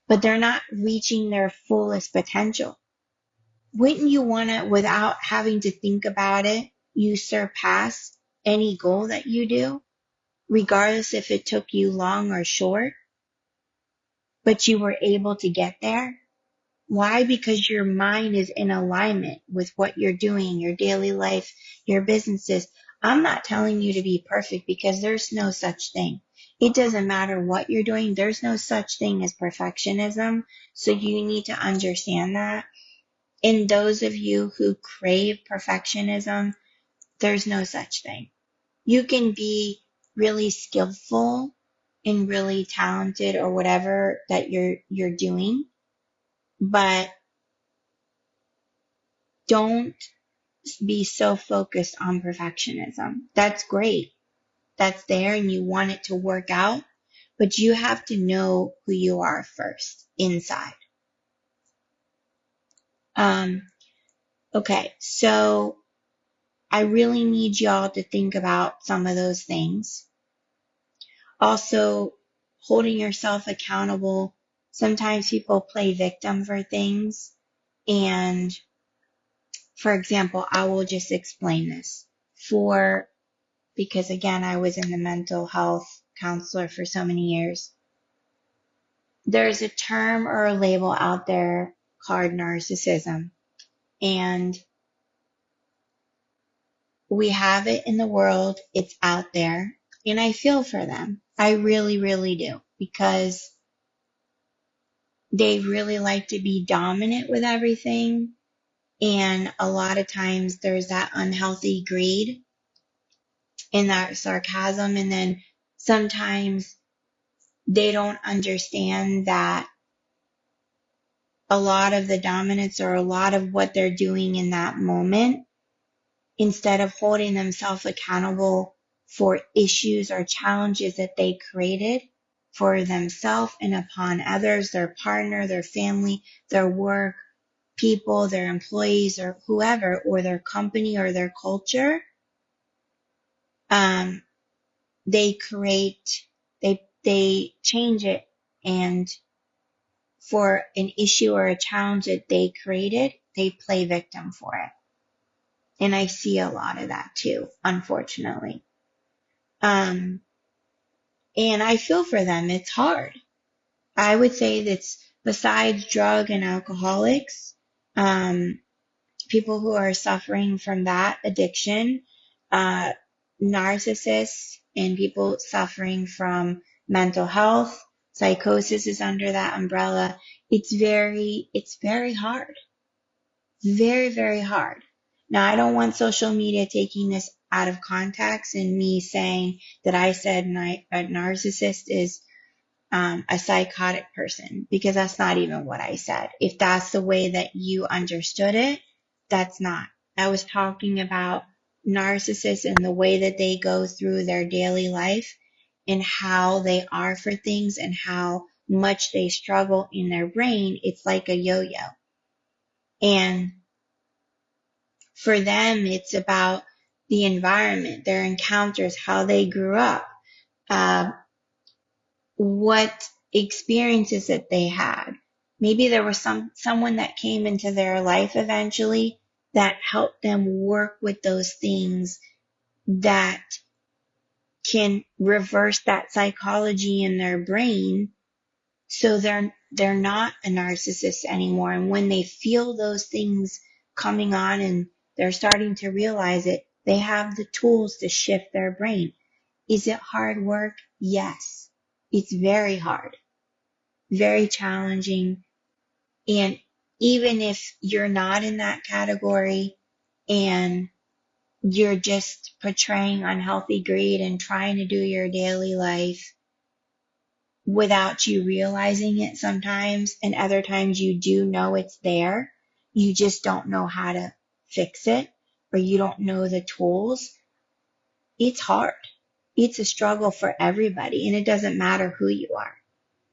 but they're not reaching their fullest potential. Wouldn't you want to, without having to think about it, you surpass any goal that you do, regardless if it took you long or short, but you were able to get there? Why? Because your mind is in alignment with what you're doing, your daily life, your businesses. I'm not telling you to be perfect, because there's no such thing. It doesn't matter what you're doing. There's no such thing as perfectionism. So you need to understand that. And those of you who crave perfectionism, there's no such thing. You can be really skillful and really talented or whatever that you're doing, but don't be so focused on perfectionism. That's great. That's there and you want it to work out, but you have to know who you are first inside. Okay, so I really need y'all to think about some of those things. Also, holding yourself accountable. Sometimes people play victim for things. And for example, I will just explain this. Because again, I was in the mental health counselor for so many years. There's a term or a label out there called narcissism. And we have it in the world. It's out there. And I feel for them. I really, really do, because they really like to be dominant with everything. And a lot of times there's that unhealthy greed and that sarcasm. And then sometimes they don't understand that a lot of the dominance or a lot of what they're doing in that moment, instead of holding themselves accountable for issues or challenges that they created for themselves and upon others, their partner, their family, their work, people, their employees, or whoever, or their company or their culture, um, they create, they change it, and for an issue or a challenge that they created, they play victim for it. And I see a lot of that too, unfortunately. Um, and I feel for them. It's hard. I would say that's besides drug and alcoholics, um, people who are suffering from that addiction, uh, narcissists, and people suffering from mental health, psychosis is under that umbrella. It's very hard. Very, very hard. Now, I don't want social media taking this out of context and me saying that I said a narcissist is a psychotic person, because that's not even what I said. If that's the way that you understood it, that's not. I was talking about narcissists and the way that they go through their daily life and how they are for things and how much they struggle in their brain. It's like a yo-yo. And for them, it's about the environment, their encounters, how they grew up, uh, what experiences that they had. Maybe there was someone that came into their life eventually that helped them work with those things that can reverse that psychology in their brain, so they're not a narcissist anymore. And when they feel those things coming on and they're starting to realize it, they have the tools to shift their brain. Is it hard work? Yes. It's very hard, very challenging. And even if you're not in that category and you're just portraying unhealthy greed and trying to do your daily life without you realizing it sometimes, and other times you do know it's there, you just don't know how to fix it, or you don't know the tools. It's hard. It's a struggle for everybody, and it doesn't matter who you are.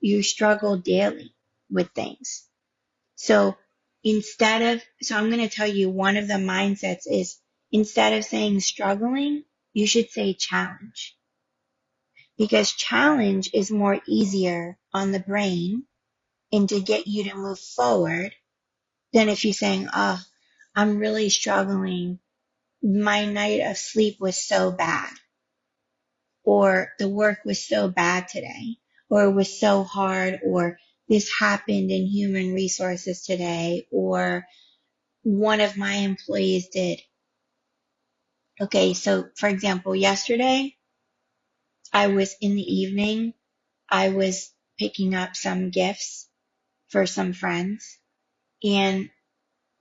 You struggle daily with things. So I'm going to tell you, one of the mindsets is, instead of saying struggling, you should say challenge, because challenge is more easier on the brain and to get you to move forward than if you're saying, oh, I'm really struggling. My night of sleep was so bad, or the work was so bad today, or it was so hard, or this happened in human resources today, or one of my employees did. Okay, so for example, yesterday, I was in the evening, I was picking up some gifts for some friends, and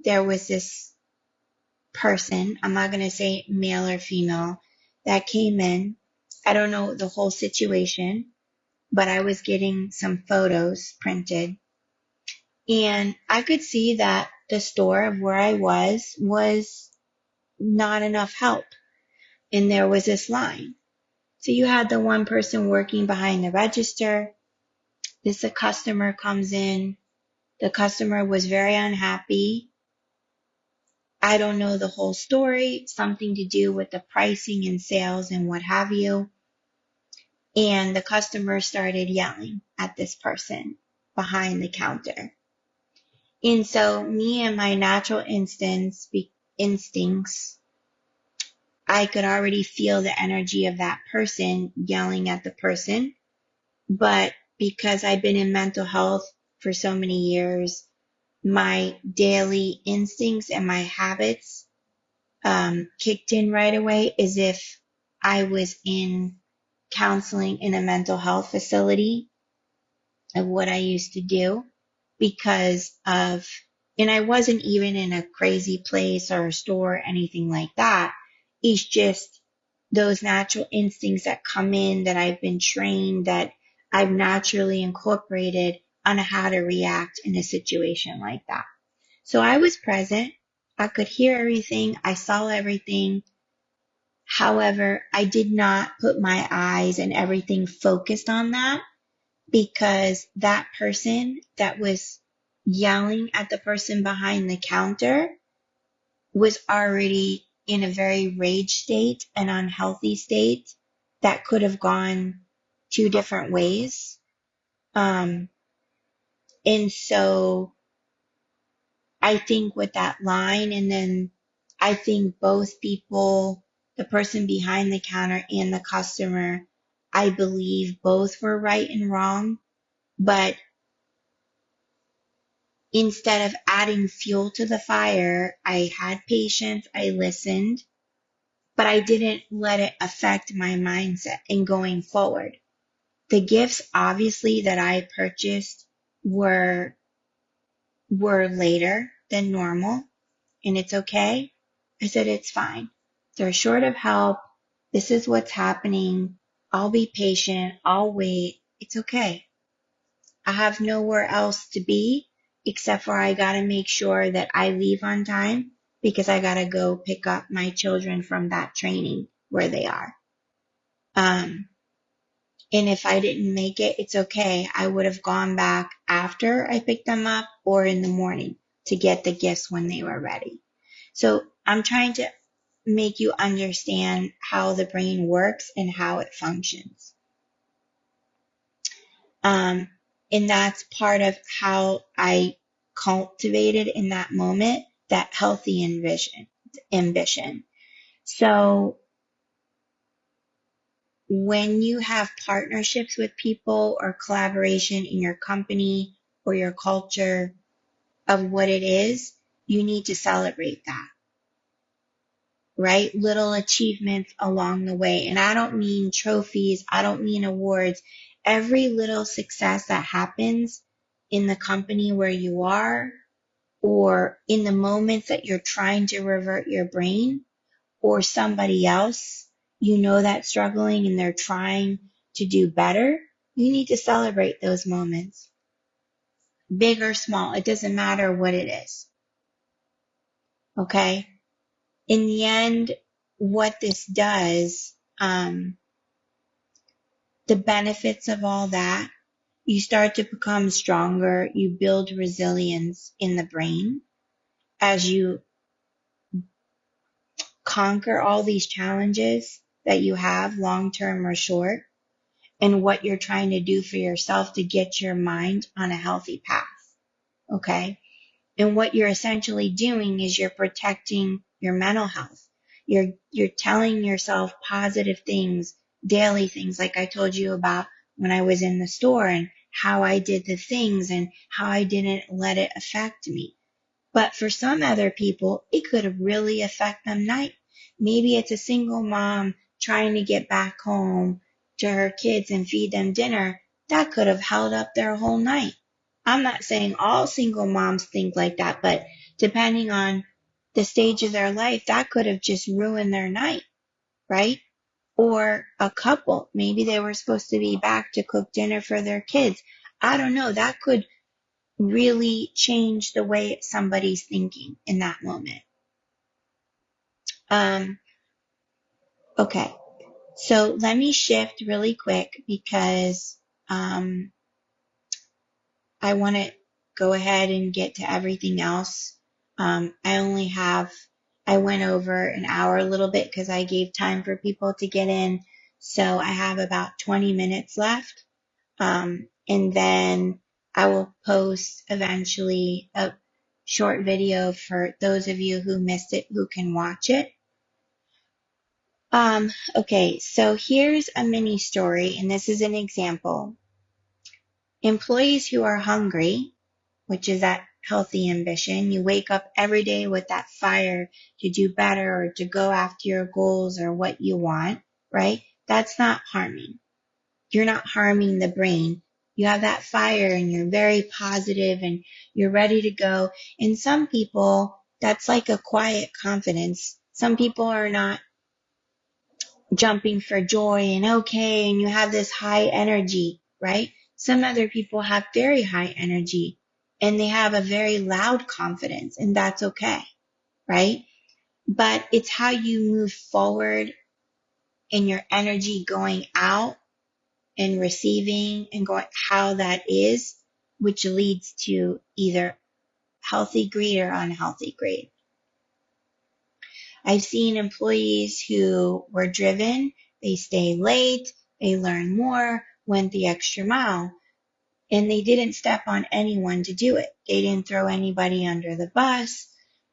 there was this person, I'm not going to say male or female, that came in. I don't know the whole situation, but I was getting some photos printed, and I could see that the store of where I was not enough help, and there was this line. So you had the one person working behind the register. A customer comes in. The customer was very unhappy. I don't know the whole story, something to do with the pricing and sales and what have you. And the customer started yelling at this person behind the counter. And so me and my natural instincts, I could already feel the energy of that person yelling at the person. But because I've been in mental health for so many years, my daily instincts and my habits kicked in right away, as if I was in counseling in a mental health facility of what I used to do because of, and I wasn't even in a crazy place or a store or anything like that. It's just those natural instincts that come in that I've been trained, that I've naturally incorporated on how to react in a situation like that. So I was present. I could hear everything. I saw everything. However, I did not put my eyes and everything focused on that because that person that was yelling at the person behind the counter was already in a very rage state, an unhealthy state that could have gone two different ways. Um, and so I think with that line, and then I think both people, the person behind the counter and the customer, I believe both were right and wrong. But instead of adding fuel to the fire, I had patience, I listened, but I didn't let it affect my mindset in going forward. The gifts obviously that I purchased were later than normal, and it's okay. I said it's fine. They're short of help. This is what's happening. I'll be patient. I'll wait. It's okay. I have nowhere else to be except for I got to make sure that I leave on time because I got to go pick up my children from that training where they are. Um, and if I didn't make it, it's okay. I would have gone back after I picked them up or in the morning to get the gifts when they were ready. So I'm trying to make you understand how the brain works and how it functions. And that's part of how I cultivated in that moment that healthy ambition. So when you have partnerships with people or collaboration in your company or your culture of what it is, you need to celebrate that, right? Little achievements along the way. And I don't mean trophies. I don't mean awards. Every little success that happens in the company where you are, or in the moments that you're trying to revert your brain, or somebody else, you know, that's struggling and they're trying to do better, you need to celebrate those moments. Big or small, it doesn't matter what it is. Okay? In the end, what this does, the benefits of all that, you start to become stronger, you build resilience in the brain as you conquer all these challenges that you have, long term or short, and what you're trying to do for yourself to get your mind on a healthy path. Okay. And what you're essentially doing is you're protecting your mental health. You're telling yourself positive things, daily things, like I told you about when I was in the store and how I did the things and how I didn't let it affect me. But for some other people, it could really affect them night. Maybe it's a single mom trying to get back home to her kids and feed them dinner. That could have held up their whole night. I'm not saying all single moms think like that, but depending on the stage of their life, that could have just ruined their night, right? Or a couple, maybe they were supposed to be back to cook dinner for their kids. I don't know. That could really change the way somebody's thinking in that moment. Um, okay, so let me shift really quick because I want to go ahead and get to everything else. I went over an hour a little bit because I gave time for people to get in. So I have about 20 minutes left. And then I will post eventually a short video for those of you who missed it, who can watch it. Okay, so here's a mini story, and this is an example. Employees who are hungry, which is that healthy ambition, you wake up every day with that fire to do better or to go after your goals or what you want, right? That's not harming. You're not harming the brain. You have that fire and you're very positive and you're ready to go. And some people, that's like a quiet confidence. Some people are not jumping for joy and okay, and you have this high energy, right? Some other people have very high energy and they have a very loud confidence, and that's okay, right? But it's how you move forward in your energy going out and receiving and going, how that is, which leads to either healthy greed or unhealthy greed. I've seen employees who were driven, they stayed late, they learned more, went the extra mile, and they didn't step on anyone to do it. They didn't throw anybody under the bus.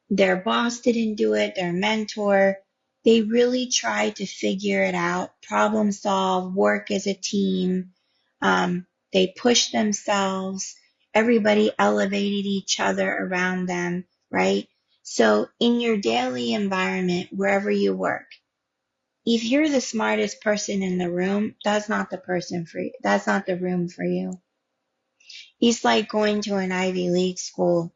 Their boss didn't do it, their mentor. They really tried to figure it out, problem solve, work as a team. They pushed themselves. Everybody elevated each other around them, right? So in your daily environment, wherever you work, if you're the smartest person in the room, that's not the person for you. That's not the room for you. It's like going to an Ivy League school.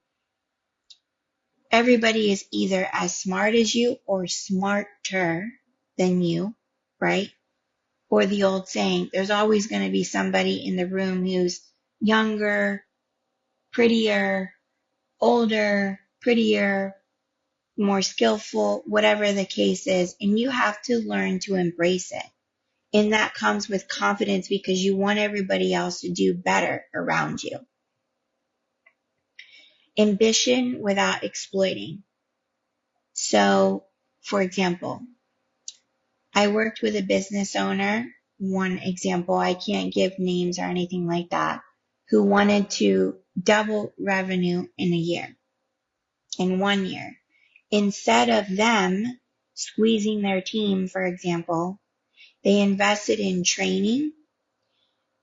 Everybody is either as smart as you or smarter than you, right? Or the old saying, there's always going to be somebody in the room who's younger, prettier, older, prettier, more skillful, whatever the case is, and you have to learn to embrace it. And that comes with confidence because you want everybody else to do better around you. Ambition without exploiting. So, for example, I worked with a business owner, one example, I can't give names or anything like that, who wanted to double revenue in a year, in 1 year. Instead of them squeezing their team, for example, they invested in training,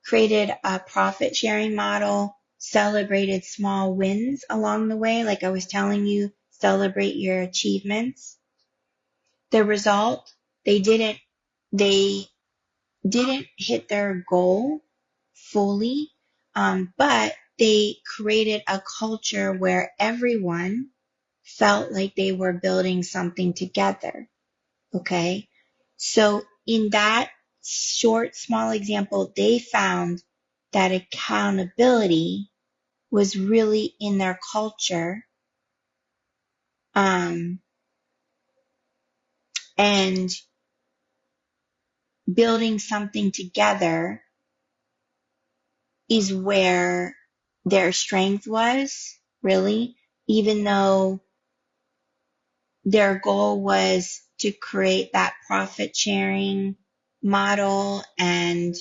created a profit sharing model, celebrated small wins along the way. Like I was telling you, celebrate your achievements. The result, they didn't hit their goal fully, but they created a culture where everyone felt like they were building something together. Okay. So in that short, small example, they found that accountability was really in their culture. And building something together is where their strength was, really, even though their goal was to create that profit sharing model and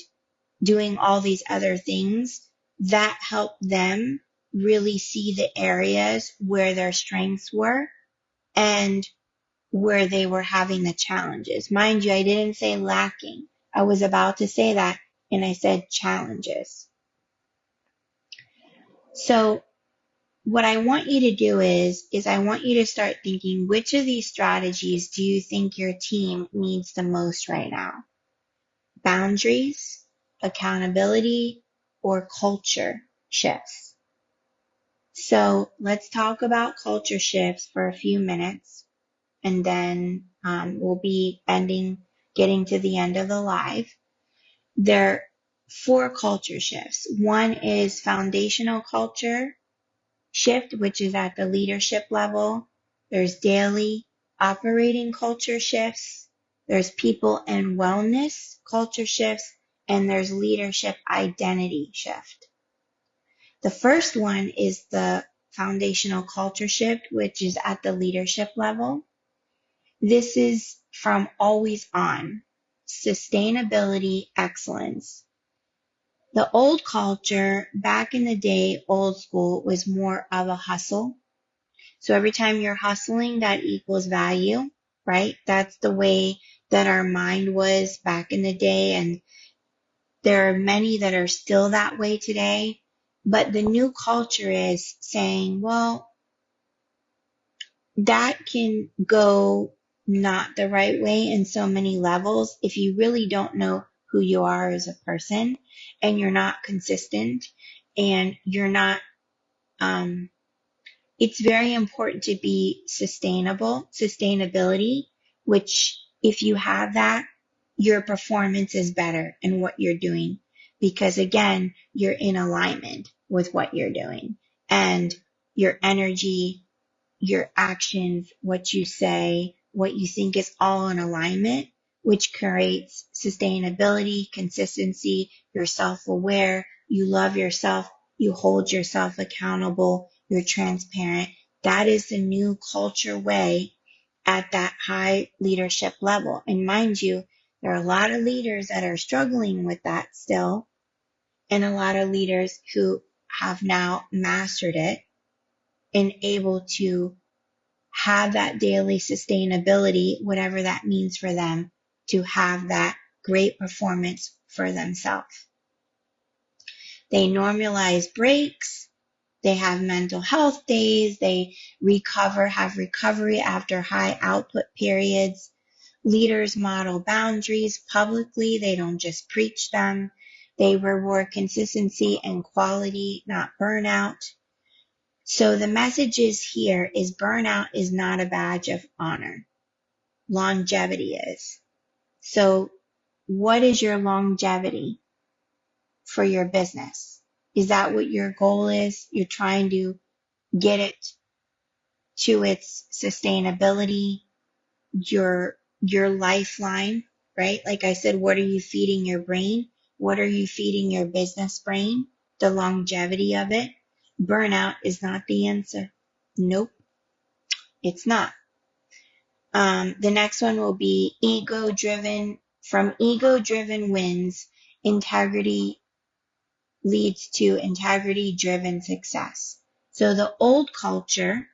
doing all these other things. That helped them really see the areas where their strengths were and where they were having the challenges. Mind you, I didn't say lacking. I was about to say that, and I said challenges. So what I want you to do is I want you to start thinking, which of these strategies do you think your team needs the most right now? Boundaries, accountability, or culture shifts? So let's talk about culture shifts for a few minutes, and then we'll be getting to the end of the live. There are 4 culture shifts. One is foundational culture shift, which is at the leadership level. There's daily operating culture shifts. There's people and wellness culture shifts, and there's leadership identity shift. The first one is the foundational culture shift, which is at the leadership level. This is from always on, sustainability, excellence. The old culture, back in the day, old school, was more of a hustle. So every time you're hustling, that equals value, right? That's the way that our mind was back in the day. And there are many that are still that way today. But the new culture is saying, well, that can go not the right way in so many levels if you really don't know who you are as a person, and you're not consistent, and you're not, it's very important to be sustainability, which if you have that, your performance is better in what you're doing because again, you're in alignment with what you're doing and your energy, your actions, what you say, what you think is all in alignment, which creates sustainability, consistency, you're self-aware, you love yourself, you hold yourself accountable, you're transparent. That is the new culture way at that high leadership level. And mind you, there are a lot of leaders that are struggling with that still, and a lot of leaders who have now mastered it and able to have that daily sustainability, whatever that means for them, to have that great performance for themselves. They normalize breaks. They have mental health days. They have recovery after high output periods. Leaders model boundaries publicly. They don't just preach them. They reward consistency and quality, not burnout. So the message is here is burnout is not a badge of honor. Longevity is. So what is your longevity for your business? Is that what your goal is? You're trying to get it to its sustainability, your lifeline, right? Like I said, what are you feeding your brain? What are you feeding your business brain? The longevity of it. Burnout is not the answer. Nope, it's not. The next one will be ego driven. From ego driven wins, integrity leads to integrity driven success. So the old culture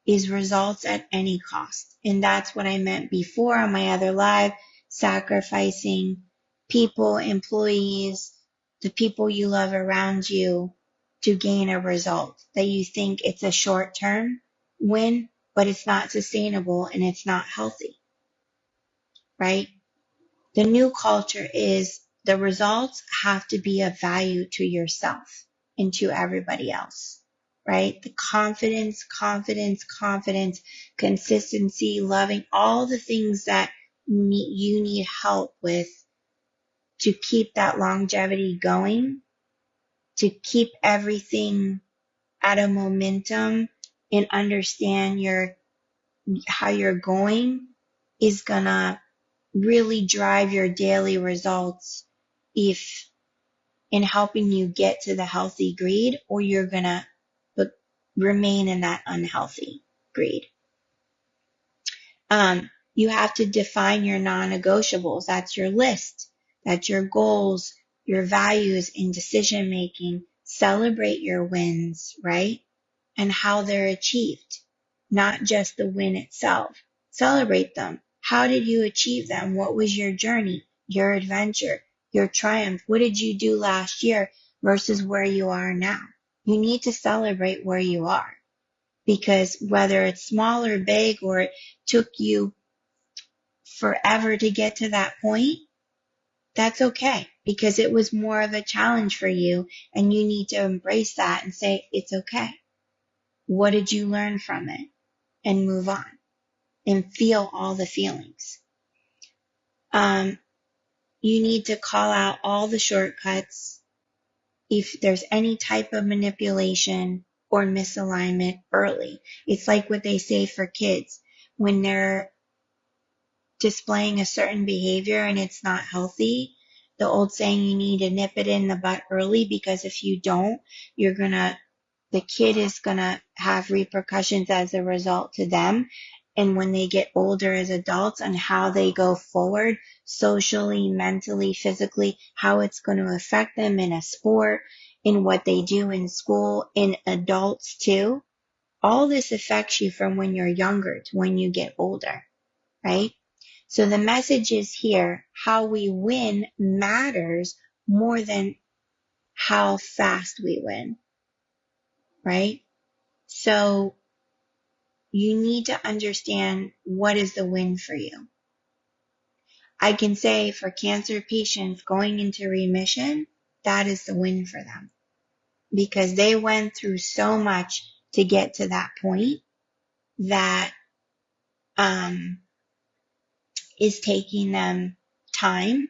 is results at any cost. And that's what I meant before on my other live, sacrificing people, employees, the people you love around you to gain a result that you think it's a short term win, but it's not sustainable and it's not healthy, right? The new culture is the results have to be of value to yourself and to everybody else, right? The confidence, consistency, loving, all the things that you need help with to keep that longevity going, to keep everything at a momentum and understand how you're going is gonna really drive your daily results if in helping you get to the healthy greed, or you're gonna remain in that unhealthy greed. You have to define your non-negotiables. That's your list. That's your goals, your values in decision making. Celebrate your wins, right? And how they're achieved, not just the win itself. Celebrate them. How did you achieve them? What was your journey, your adventure, your triumph? What did you do last year versus where you are now? You need to celebrate where you are because whether it's small or big or it took you forever to get to that point, that's okay because it was more of a challenge for you and you need to embrace that and say, it's okay. What did you learn from it? And move on and feel all the feelings. You need to call out all the shortcuts. If there's any type of manipulation or misalignment early, it's like what they say for kids when they're displaying a certain behavior and it's not healthy. The old saying, you need to nip it in the butt early because if you don't, the kid is gonna have repercussions as a result to them. And when they get older as adults on how they go forward socially, mentally, physically, how it's going to affect them in a sport, in what they do in school, in adults too. All this affects you from when you're younger to when you get older, right? So the message is here, how we win matters more than how fast we win, right? So you need to understand what is the win for you. I can say for cancer patients going into remission, that is the win for them because they went through so much to get to that point that is taking them time.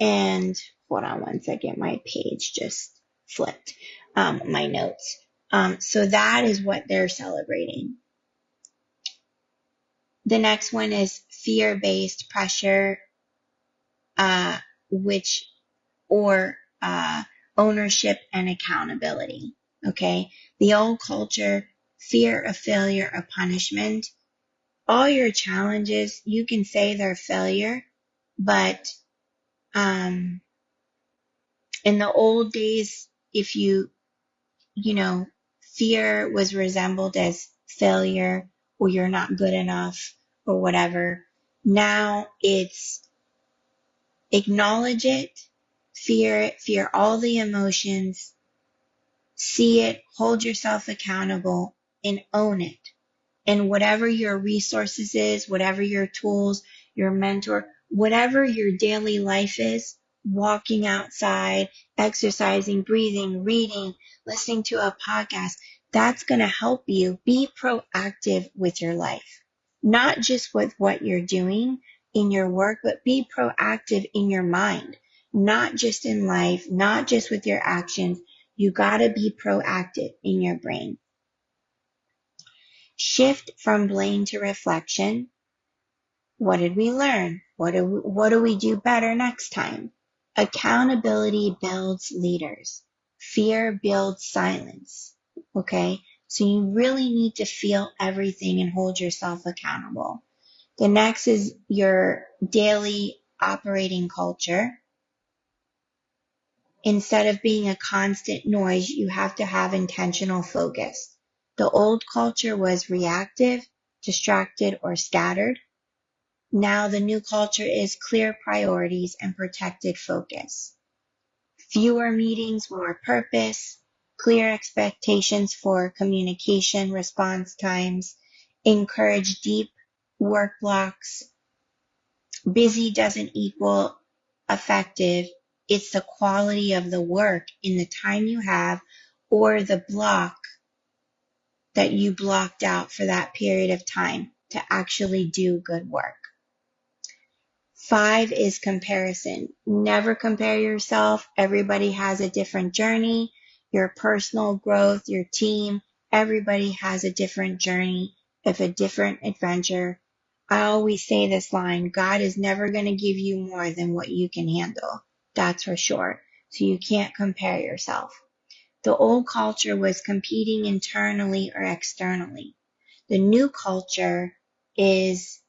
And hold on one second, my page just flipped, my notes. So that is what they're celebrating. The next one is fear-based pressure, which, or ownership and accountability. Okay. The old culture, fear of failure or punishment. All your challenges, you can say they're failure, but in the old days, if fear was resembled as failure or you're not good enough or whatever. Now it's acknowledge it, fear all the emotions, see it, hold yourself accountable, and own it. And whatever your resources is, whatever your tools, your mentor, whatever your daily life is, walking outside, exercising, breathing, reading, listening to a podcast, that's going to help you be proactive with your life. Not just with what you're doing in your work, but be proactive in your mind, not just in life, not just with your actions. You got to be proactive in your brain. Shift from blame to reflection. What did we learn? What do we do better next time? Accountability builds leaders. Fear builds silence. Okay? So you really need to feel everything and hold yourself accountable. The next is your daily operating culture. Instead of being a constant noise, you have to have intentional focus. The old culture was reactive, distracted, or scattered. Now the new culture is clear priorities and protected focus. Fewer meetings, more purpose, clear expectations for communication response times, encourage deep work blocks. Busy doesn't equal effective. It's the quality of the work in the time you have or the block that you blocked out for that period of time to actually do good work. 5 is comparison. Never compare yourself. Everybody has a different journey. Your personal growth, your team, everybody has a different journey of a different adventure. I always say this line, God is never going to give you more than what you can handle. That's for sure. So you can't compare yourself. The old culture was competing internally or externally. The new culture is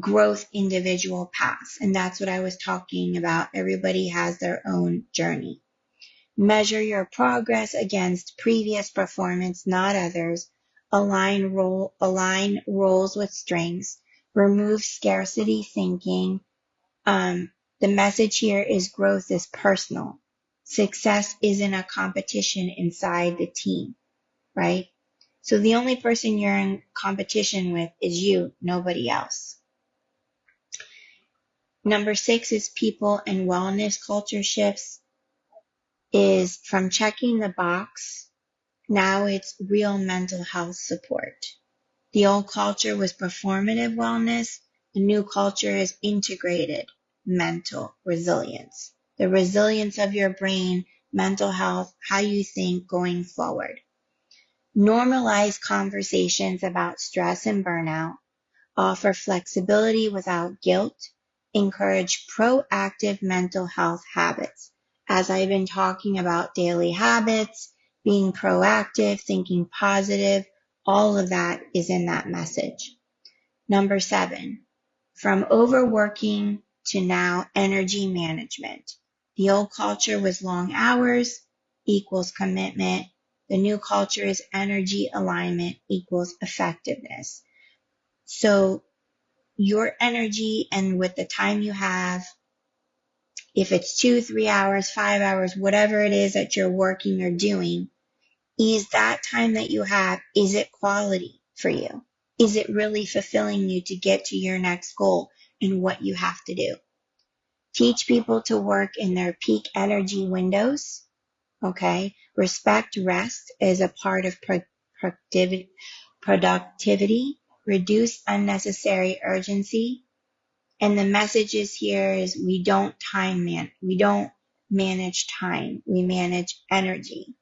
growth individual paths. And that's what I was talking about. Everybody has their own journey. Measure your progress against previous performance, not others. Align roles with strengths. Remove scarcity thinking. The message here is growth is personal. Success isn't a competition inside the team, right? So the only person you're in competition with is you, nobody else. Number 6 is people and wellness culture shifts, is from checking the box. Now it's real mental health support. The old culture was performative wellness. The new culture is integrated mental resilience. The resilience of your brain, mental health, how you think going forward. Normalize conversations about stress and burnout. Offer flexibility without guilt. Encourage proactive mental health habits. As I've been talking about daily habits, being proactive, thinking positive, all of that is in that message. Number 7, from overworking to now energy management. The old culture was long hours equals commitment. The new culture is energy alignment equals effectiveness. So your energy and with the time you have, if it's 2, 3 hours, 5 hours, whatever it is that you're working or doing, is that time that you have, is it quality for you? Is it really fulfilling you to get to your next goal and what you have to do? Teach people to work in their peak energy windows. Okay. Respect rest as a part of productivity. Reduce unnecessary urgency. And the messages here is we don't manage time. We manage energy.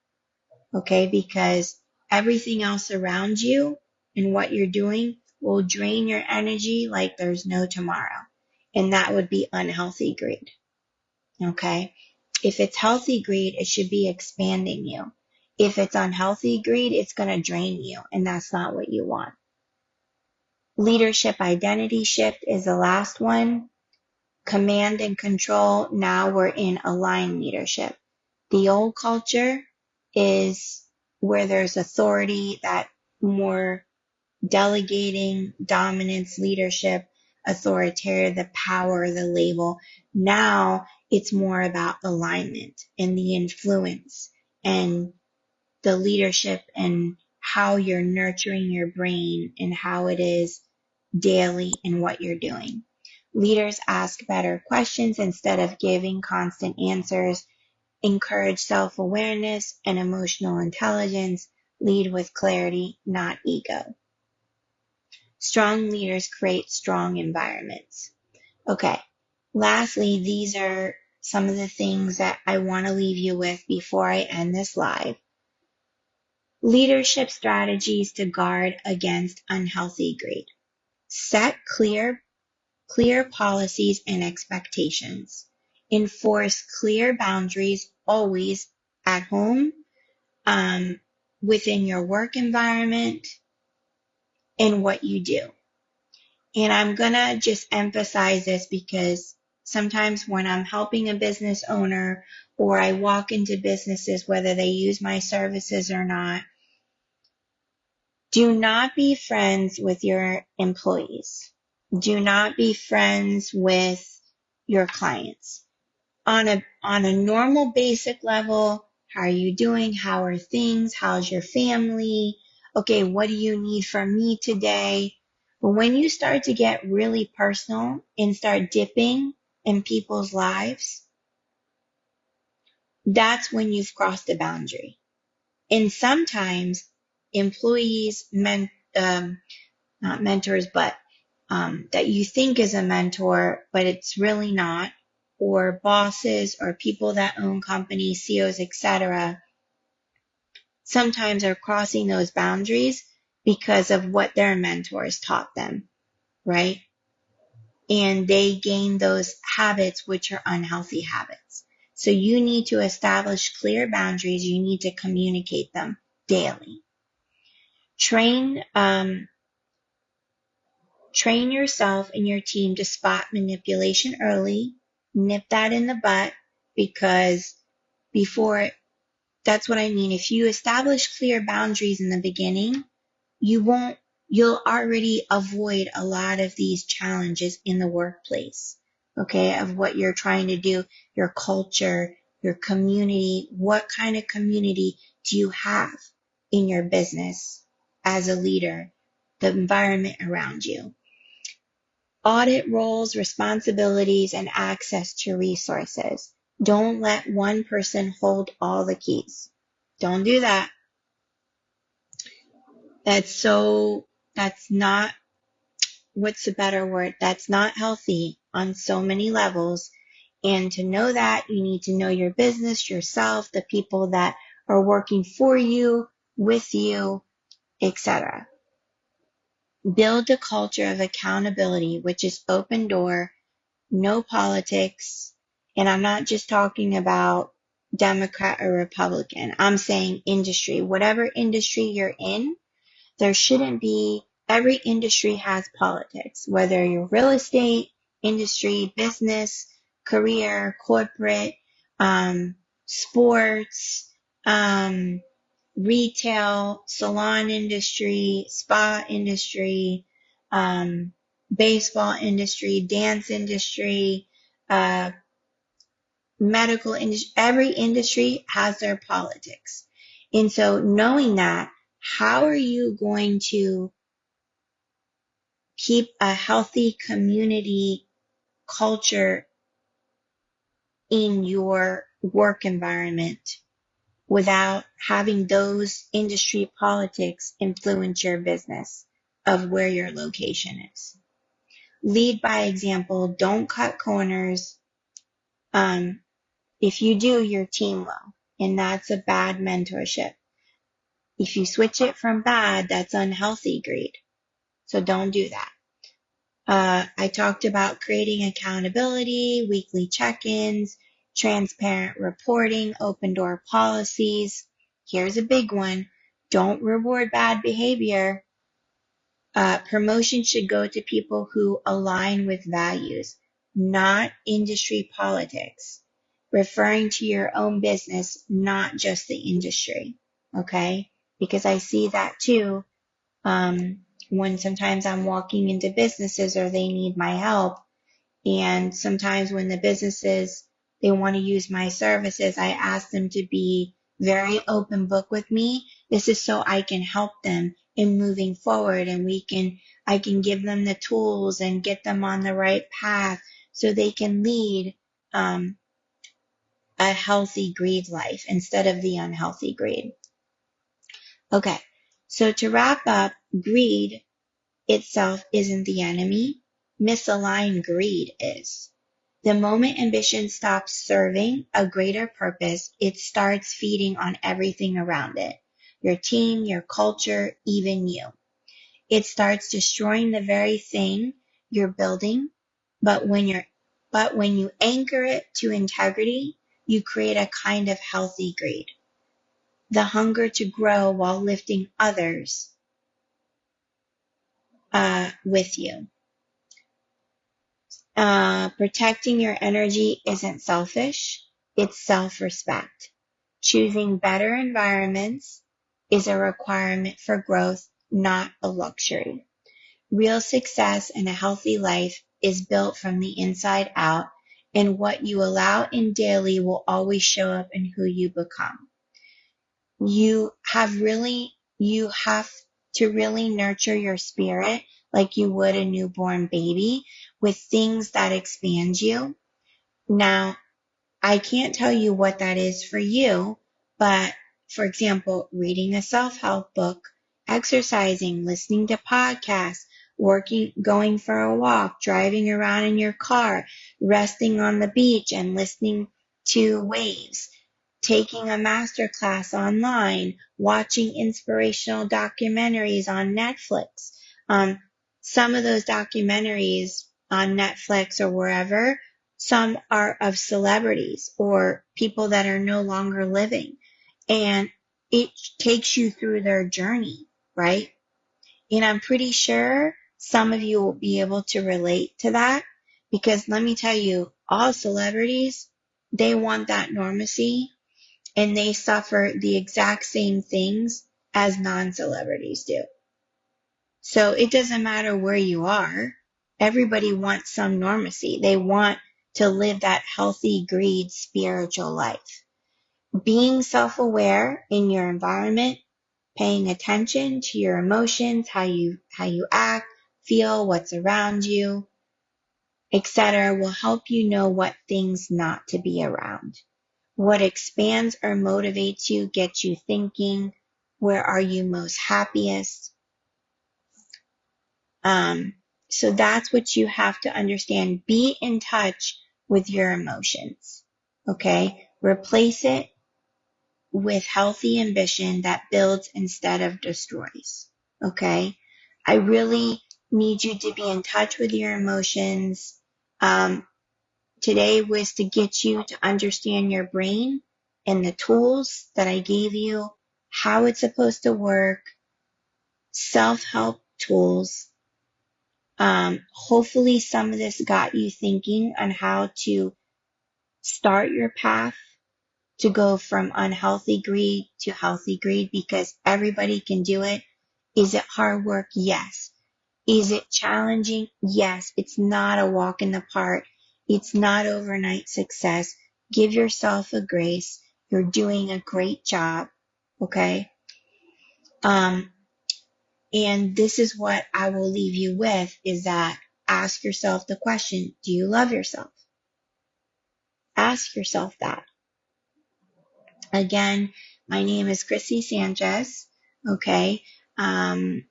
Okay. Because everything else around you and what you're doing will drain your energy like there's no tomorrow. And that would be unhealthy greed. Okay. If it's healthy greed, it should be expanding you. If it's unhealthy greed, it's going to drain you, and that's not what you want. Leadership identity shift is the last one. Command and control. Now we're in aligned leadership. The old culture is where there's authority, that more delegating, dominance, leadership, authoritarian, the power, the label. Now it's more about alignment and the influence and the leadership and how you're nurturing your brain and how it is daily in what you're doing. Leaders ask better questions instead of giving constant answers. Encourage self-awareness and emotional intelligence. Lead with clarity, not ego. Strong leaders create strong environments. Okay. Lastly, these are some of the things that I want to leave you with before I end this live. Leadership strategies to guard against unhealthy greed. Set clear policies and expectations. Enforce clear boundaries always at home, within your work environment, and what you do. And I'm going to just emphasize this because sometimes when I'm helping a business owner or I walk into businesses, whether they use my services or not, do not be friends with your employees. Do not be friends with your clients. On a normal basic level, how are you doing? How are things? How's your family? Okay, what do you need from me today? But when you start to get really personal and start dipping in people's lives, that's when you've crossed the boundary. And sometimes employees, not mentors, but that you think is a mentor, but it's really not, or bosses or people that own companies, CEOs, etc., sometimes are crossing those boundaries because of what their mentors taught them, right? And they gain those habits, which are unhealthy habits. So you need to establish clear boundaries. You need to communicate them daily. Train yourself and your team to spot manipulation early. Nip that in the butt, because before, that's what I mean. If you establish clear boundaries in the beginning, you'll already avoid a lot of these challenges in the workplace, okay, of what you're trying to do, your culture, your community. What kind of community do you have in your business as a leader, the environment around you? Audit roles, responsibilities, and access to resources. Don't let one person hold all the keys. Don't do that. That's not, what's the better word? That's not healthy on so many levels. And to know that, you need to know your business, yourself, the people that are working for you, with you, etc. Build a culture of accountability, which is open door, no politics. And I'm not just talking about Democrat or Republican. I'm saying industry. Whatever industry you're in, there shouldn't be, every industry has politics, whether you're real estate, industry, business, career, corporate, sports, retail, salon industry, spa industry, baseball industry, dance industry, uh, medical industry. Every industry has their politics. And so knowing that, how are you going to keep a healthy community culture in your work environment without having those industry politics influence your business of where your location is. Lead by example. Don't cut corners. If you do, your team will. And that's a bad mentorship. If you switch it from bad, that's unhealthy greed. So don't do that. I talked about creating accountability, weekly check-ins, transparent reporting, open door policies. Here's a big one. Don't reward bad behavior. Promotion should go to people who align with values, not industry politics. Referring to your own business, not just the industry. Okay? Because I see that too. When sometimes I'm walking into businesses or they need my help. And sometimes when the businesses, they want to use my services, I ask them to be very open book with me. This is so I can help them in moving forward and I can give them the tools and get them on the right path so they can lead, a healthy greed life instead of the unhealthy greed. Okay. So to wrap up, greed itself isn't the enemy. Misaligned greed is. The moment ambition stops serving a greater purpose, it starts feeding on everything around it. Your team, your culture, even you. It starts destroying the very thing you're building, but when you anchor it to integrity, you create a kind of healthy greed. The hunger to grow while lifting others with you. Protecting your energy isn't selfish, it's self-respect. Choosing better environments is a requirement for growth, not a luxury. Real success and a healthy life is built from the inside out, and what you allow in daily will always show up in who you become. You have to really nurture your spirit like you would a newborn baby with things that expand you. Now, I can't tell you what that is for you, but for example, reading a self-help book, exercising, listening to podcasts, working, going for a walk, driving around in your car, resting on the beach and listening to waves, taking a master class online, watching inspirational documentaries on Netflix. Some of those documentaries on Netflix or wherever, some are of celebrities or people that are no longer living. And it takes you through their journey, right? And I'm pretty sure some of you will be able to relate to that because let me tell you, all celebrities, they want that normacy and they suffer the exact same things as non-celebrities do. So it doesn't matter where you are. Everybody wants some normacy. They want to live that healthy greed spiritual life. Being self-aware in your environment, paying attention to your emotions, how you act, feel, what's around you, etc., will help you know what things not to be around. What expands or motivates you, gets you thinking, where are you most happiest? So that's what you have to understand. Be in touch with your emotions. Okay? Replace it with healthy ambition that builds instead of destroys. Okay? I really need you to be in touch with your emotions. Today was to get you to understand your brain and the tools that I gave you, how it's supposed to work, self-help tools. Hopefully some of this got you thinking on how to start your path to go from unhealthy greed to healthy greed because everybody can do it. Is it hard work? Yes. Is it challenging? Yes. It's not a walk in the park. It's not overnight success. Give yourself a grace. You're doing a great job. Okay. And this is what I will leave you with, is that ask yourself the question, do you love yourself? Ask yourself that. Again, my name is Chrissy Sanchez. Okay. I'm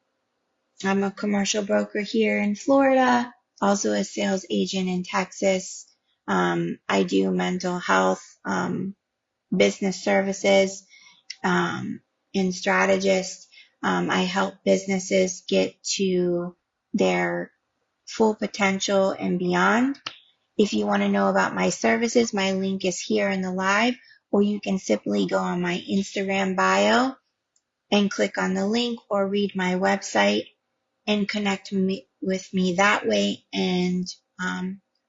a commercial broker here in Florida, also a sales agent in Texas. I do mental health, business services, and strategist. I help businesses get to their full potential and beyond. If you want to know about my services, my link is here in the live, or you can simply go on my Instagram bio and click on the link, or read my website and connect with me that way, and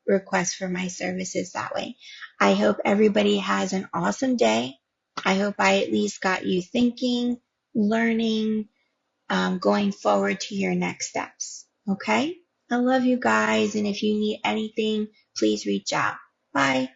request for my services that way. I hope everybody has an awesome day. I hope I at least got you thinking, learning, going forward to your next steps. Okay? I love you guys, and if you need anything, please reach out. Bye.